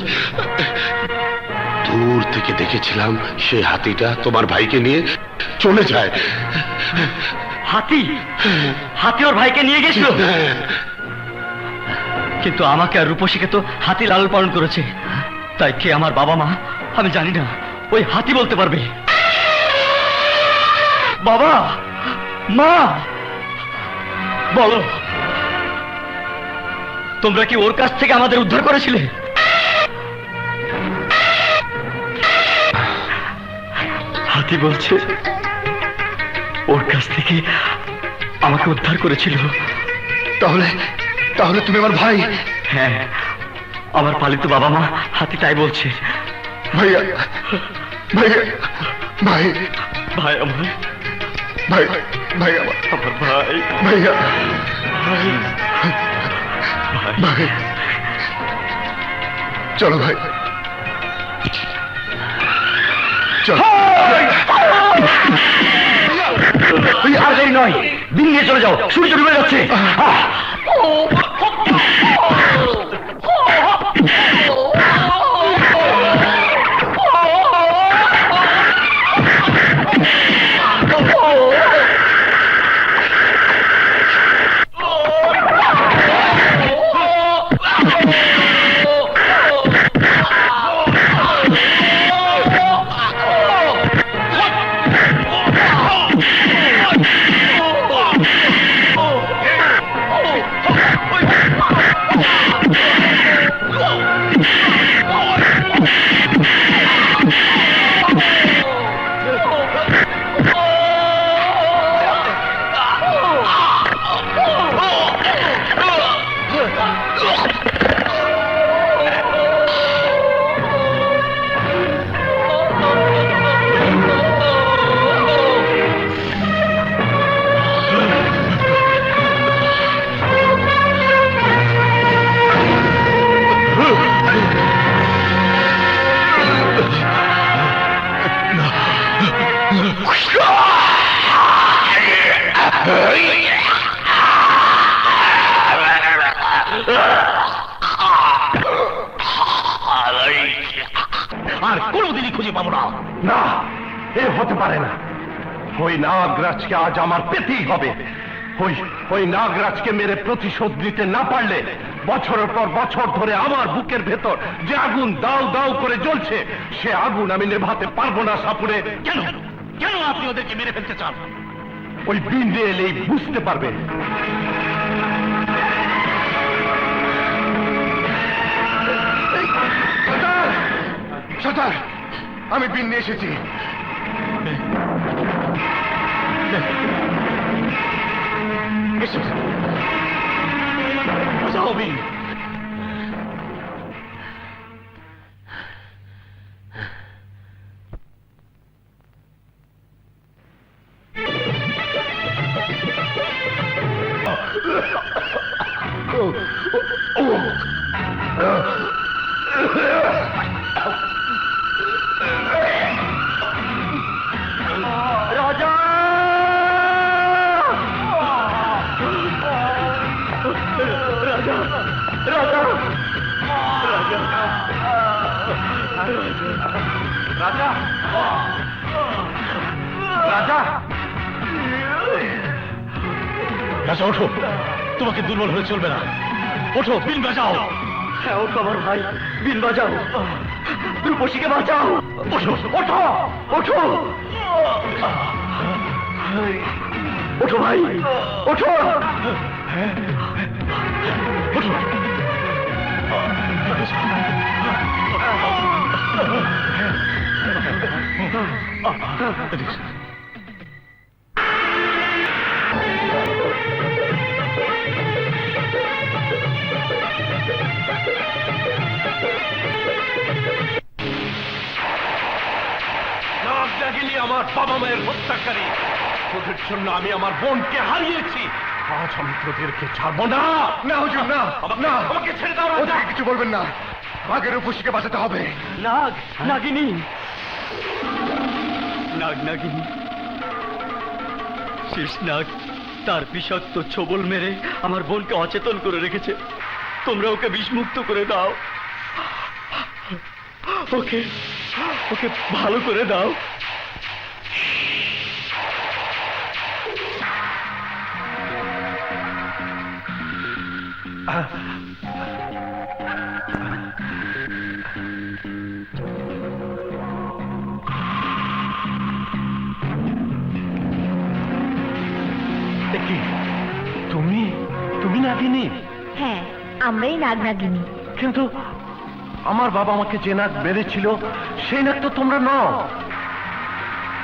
Speaker 3: দূর থেকে দেখেছিলাম সেই হাতিটা তোমার ভাইকে নিয়ে চলে যায়।
Speaker 4: হাতি? হাতি ওর ভাইকে নিয়ে গেছিল? কিন্তু আমাকে আর রূপসীকে তো হাতি লালন পালন করেছে, তাই কে আমার বাবা মা আমি জানি না, ওই হাতি বলতে পারবে। বাবা, মা, বলো, তোমরা কি ওর কাছ থেকে আমাদের উদ্ধার করেছিলে? হাতি বলছে ওর কাছ থেকে আমাকে উদ্ধার করেছিল।
Speaker 7: তাহলে তাহলে তুমি আমার ভাই?
Speaker 4: হ্যাঁ, আমার পালিত বাবা মা হাতি তাই বলছে।
Speaker 7: ভাইয়া, ভাইয়া, ভাই,
Speaker 4: ভাই আমার,
Speaker 7: ভাই, ভাই আমার,
Speaker 4: আমার ভাই,
Speaker 7: ভাইয়া,
Speaker 4: ভাই,
Speaker 7: ভাই, চলো ভাই, চলো।
Speaker 4: আর দেরি নয়, দিন নিয়ে চলে যাও, সূর্য ডুবে যাচ্ছে।
Speaker 8: আর কোনোদিনই খুঁজে পাবো না।
Speaker 3: না, এ হতে পারে না। ওই নাগরাজকে আজ আমার পেতেই হবে। ওই নাগরাজকে মেরে প্রতিশোধ নিতে না পারলে বছরের পর বছর ধরে আমার বুকের ভেতর যে আগুন দাউ দাউ করে জ্বলছে, সে আগুন আমি নেভাতে পারবো না। সাপুরে,
Speaker 8: কেন কেন আপনি ওদেরকে মেরে ফেলতে চান?
Speaker 3: ওই বিন্দে এলেই বুঝতে পারবে।
Speaker 7: সর্দার, আমি বিন নিয়ে এসেছি।
Speaker 8: এসো।
Speaker 9: হবি।
Speaker 1: রাজা ওঠো, তোমাকে দুর্বল হলে চলবে না। ওঠো, বিন বাজাও।
Speaker 9: হ্যাঁ, ওঠো আমার ভাই, বিন বাজাও, রূপসীকে বাঁচাও।
Speaker 1: ওঠো,
Speaker 9: ওঠো, ওঠো, ওঠো ভাই, ওঠো।
Speaker 1: ওঠো।
Speaker 9: নাগিনী আমার বাবা মায়ের হত্যাকারী। তোদের জন্য আমি আমার বোনকে হারিয়েছি। আজ আমি তোদেরকে ছাড়বো না। না হুজুর, না, না, আমাকে ছেড়ে দাও। রাজা কিছু বলবেন না, আগের রূপসীকে বাঁচাতে হবে। নাগিনী, নাগিনী, শেষ নাগ তার বিষাক্ত ছোবল মেরে আমার বোনকে অচেতন করে রেখেছে। তোমরা ওকে বিষমুক্ত করে দাও। ওকে ওকে ভালো করে দাও। তুমি তুমি নাগিনী?
Speaker 6: হ্যাঁ, আমরাই নাগ নাগিনী।
Speaker 9: কিন্তু আমার বাবা আমাকে যে নাগ বেঁধেছিল সেই নাগ তো তোমরা নও।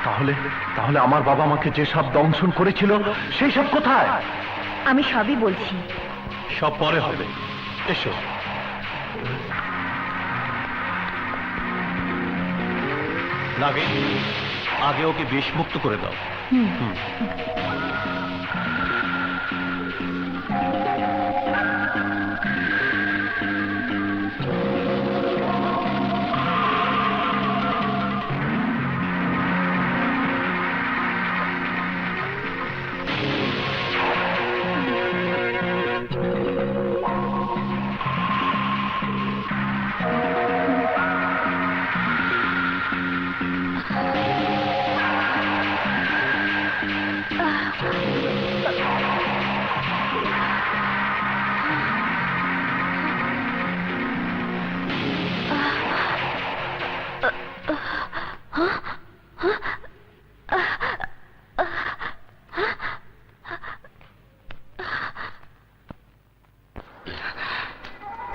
Speaker 9: তাহলে তাহলে আমার বাবা আমাকে যে সব দংশন করেছিল সেই সব কোথায়?
Speaker 6: আমি সবই বলছি।
Speaker 9: সব পরে হবে, এসো। নাগিনী, আগে ওকে বিষমুক্ত করে দাও।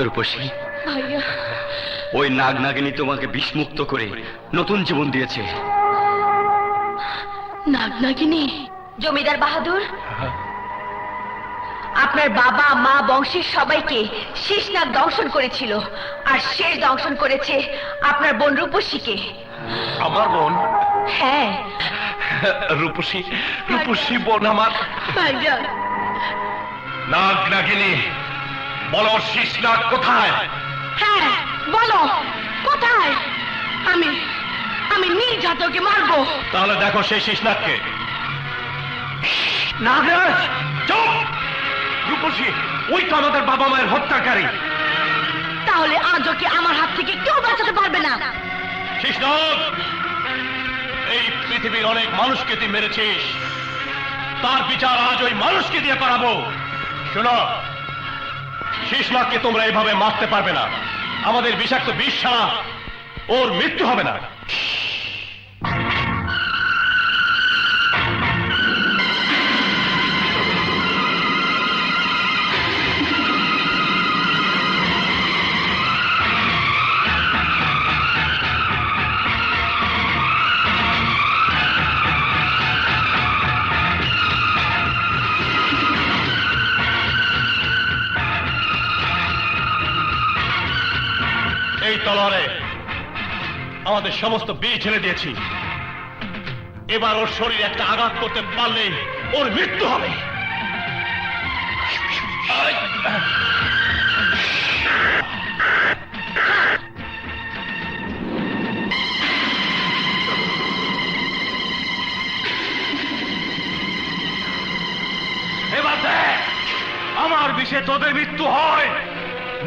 Speaker 9: রূপসী,
Speaker 5: ভাইয়া,
Speaker 9: ওই নাগ নাগিনী তোমাকে বিষমুক্ত করে নতুন জীবন দিয়েছে।
Speaker 5: নাগ নাগিনী?
Speaker 6: জমিদার বাহাদুর, আপনার বাবা মা বংশের সবাইকে শেষ নাগ দংশন করেছিল, আর শেষ দংশন করেছে আপনার বোন রূপসীকে।
Speaker 9: আমার বোন?
Speaker 6: হ্যাঁ।
Speaker 9: রূপসী, রূপসী বোন আমার।
Speaker 5: ভাইয়া,
Speaker 9: নাগ নাগিনী, বলো শেষ নাগ কোথায়?
Speaker 5: হ্যাঁ বলো কোথায়? আমি আমি নির্ঘাত ওকে মারবো।
Speaker 9: তাহলে দেখো সেই শেষ নাগকে। নাগরাজ, চুপ! রূপসী, ওই তো আমাদের বাবা মায়ের হত্যাকারী।
Speaker 5: তাহলে আজ ওকে আমার হাত থেকে কেউ বাঁচাতে পারবে না।
Speaker 9: শেষ নাগ, এই পৃথিবীর অনেক মানুষকে তুই মেরেছিস, তার বিচার আজ ওই মানুষকে দিয়ে করাবো। শোনো, শেষ নাগকে তোমরা এভাবে মারতে পারবে না। আমাদের বিষাক্ত বিষ ছাড়া ওর মৃত্যু হবে না।
Speaker 1: এই তলোয়ারে আমাদের সমস্ত বিয়ে ছেড়ে দিয়েছি। এবার ওর শরীরে একটা আঘাত করতে পারলে ওর মৃত্যু হবে। এবার দেখ আমার বিষে তোদের মৃত্যু হয়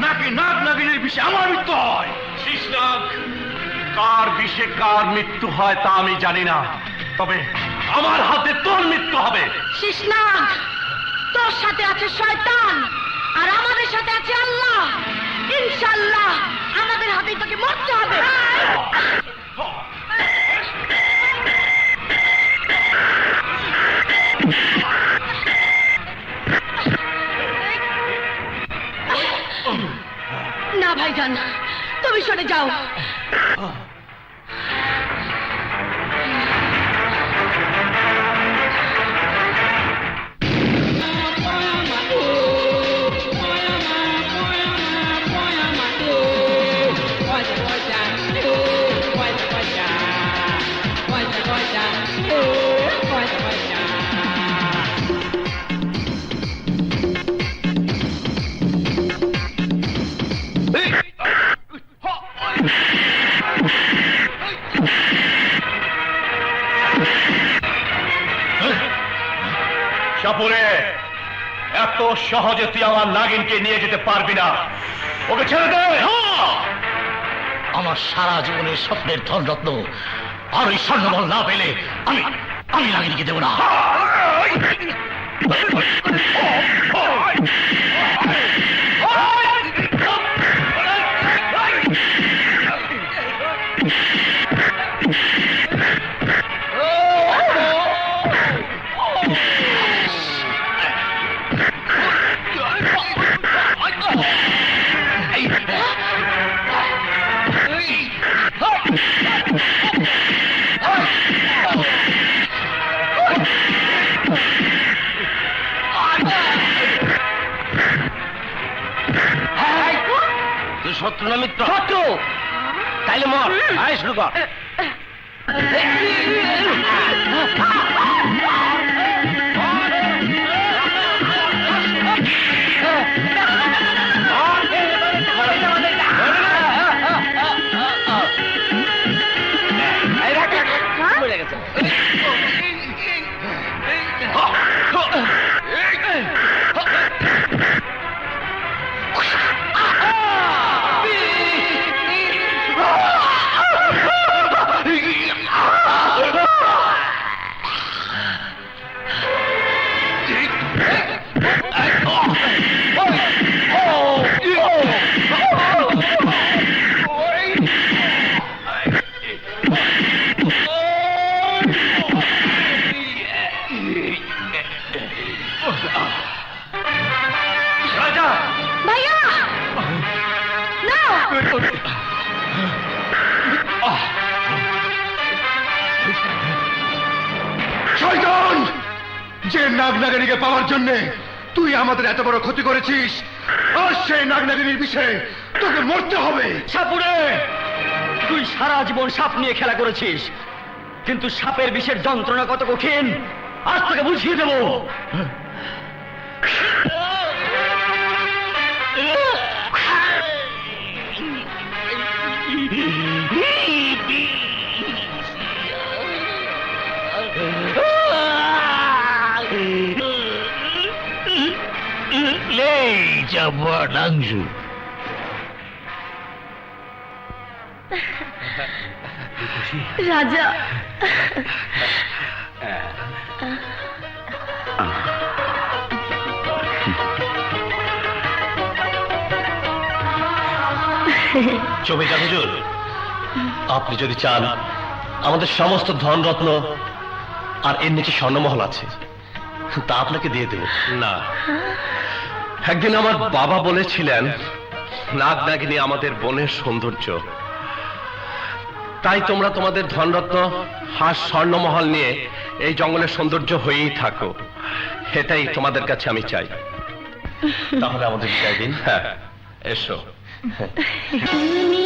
Speaker 1: নাকি নাগ নাগিনীর বিষে আমার মৃত্যু হয়। শিশনাগ, কার বিষে কার মৃত্যু হয় তা আমি জানি না, তবে আমার হাতে তোর মৃত্যু হবে।
Speaker 5: শিশনাগ, তোর সাথে আছে শয়তান আর আমাদের সাথে আছে আল্লাহ। ইনশাআল্লাহ আমাদের হাতেই তোকে মরতে হবে। না ভাইজান, তুমি সরে যাও।
Speaker 1: সাপুরে, এত সহজে তুই আমার নাগিনকে নিয়ে যেতে পারবি না। ওকে ছেড়ে দে। আমার সারা জীবনের স্বপ্নের ধনরত্ন আর ওই স্বর্ণমহল না পেলে আমি আমি নাগিনকে দেব না।
Speaker 9: তুই শত্রু না মিত্র? শত্রু। তাইলে মর। আয় শুরু কর।
Speaker 7: শয়তান! যে নাগনাগিনীকে পাওয়ার জন্য তুই আমাদের এত বড় ক্ষতি করেছিস, আর সেই নাগনাগিনীর বিষয়ে তোকে মরতে হবে।
Speaker 9: সাপুরে, তুই সারা জীবন সাপ নিয়ে খেলা করেছিস, কিন্তু সাপের বিষের যন্ত্রণা কত কঠিন আজ তোকে বুঝিয়ে দেব।
Speaker 6: রাজা,
Speaker 9: জমিদার হুজুর, আপনি যদি চান আমাদের সমস্ত ধনরত্ন আর এর নিচে স্বর্ণমহল আছে, তা আপনাকে দিয়ে দেব। না, একদিন আমার বাবা বলেছিলেন নাগনাগিনী আমাদের বনের সৌন্দর্য, তাই তোমরা তোমাদের ধনরত্ন আর স্বর্ণমহল নিয়ে এই জঙ্গলের সৌন্দর্য হয়েই থাকো, এটাই তোমাদের কাছে আমি চাই। তাহলে আমাদের বিদায় দিন। হ্যাঁ, এসো।
Speaker 10: তুমি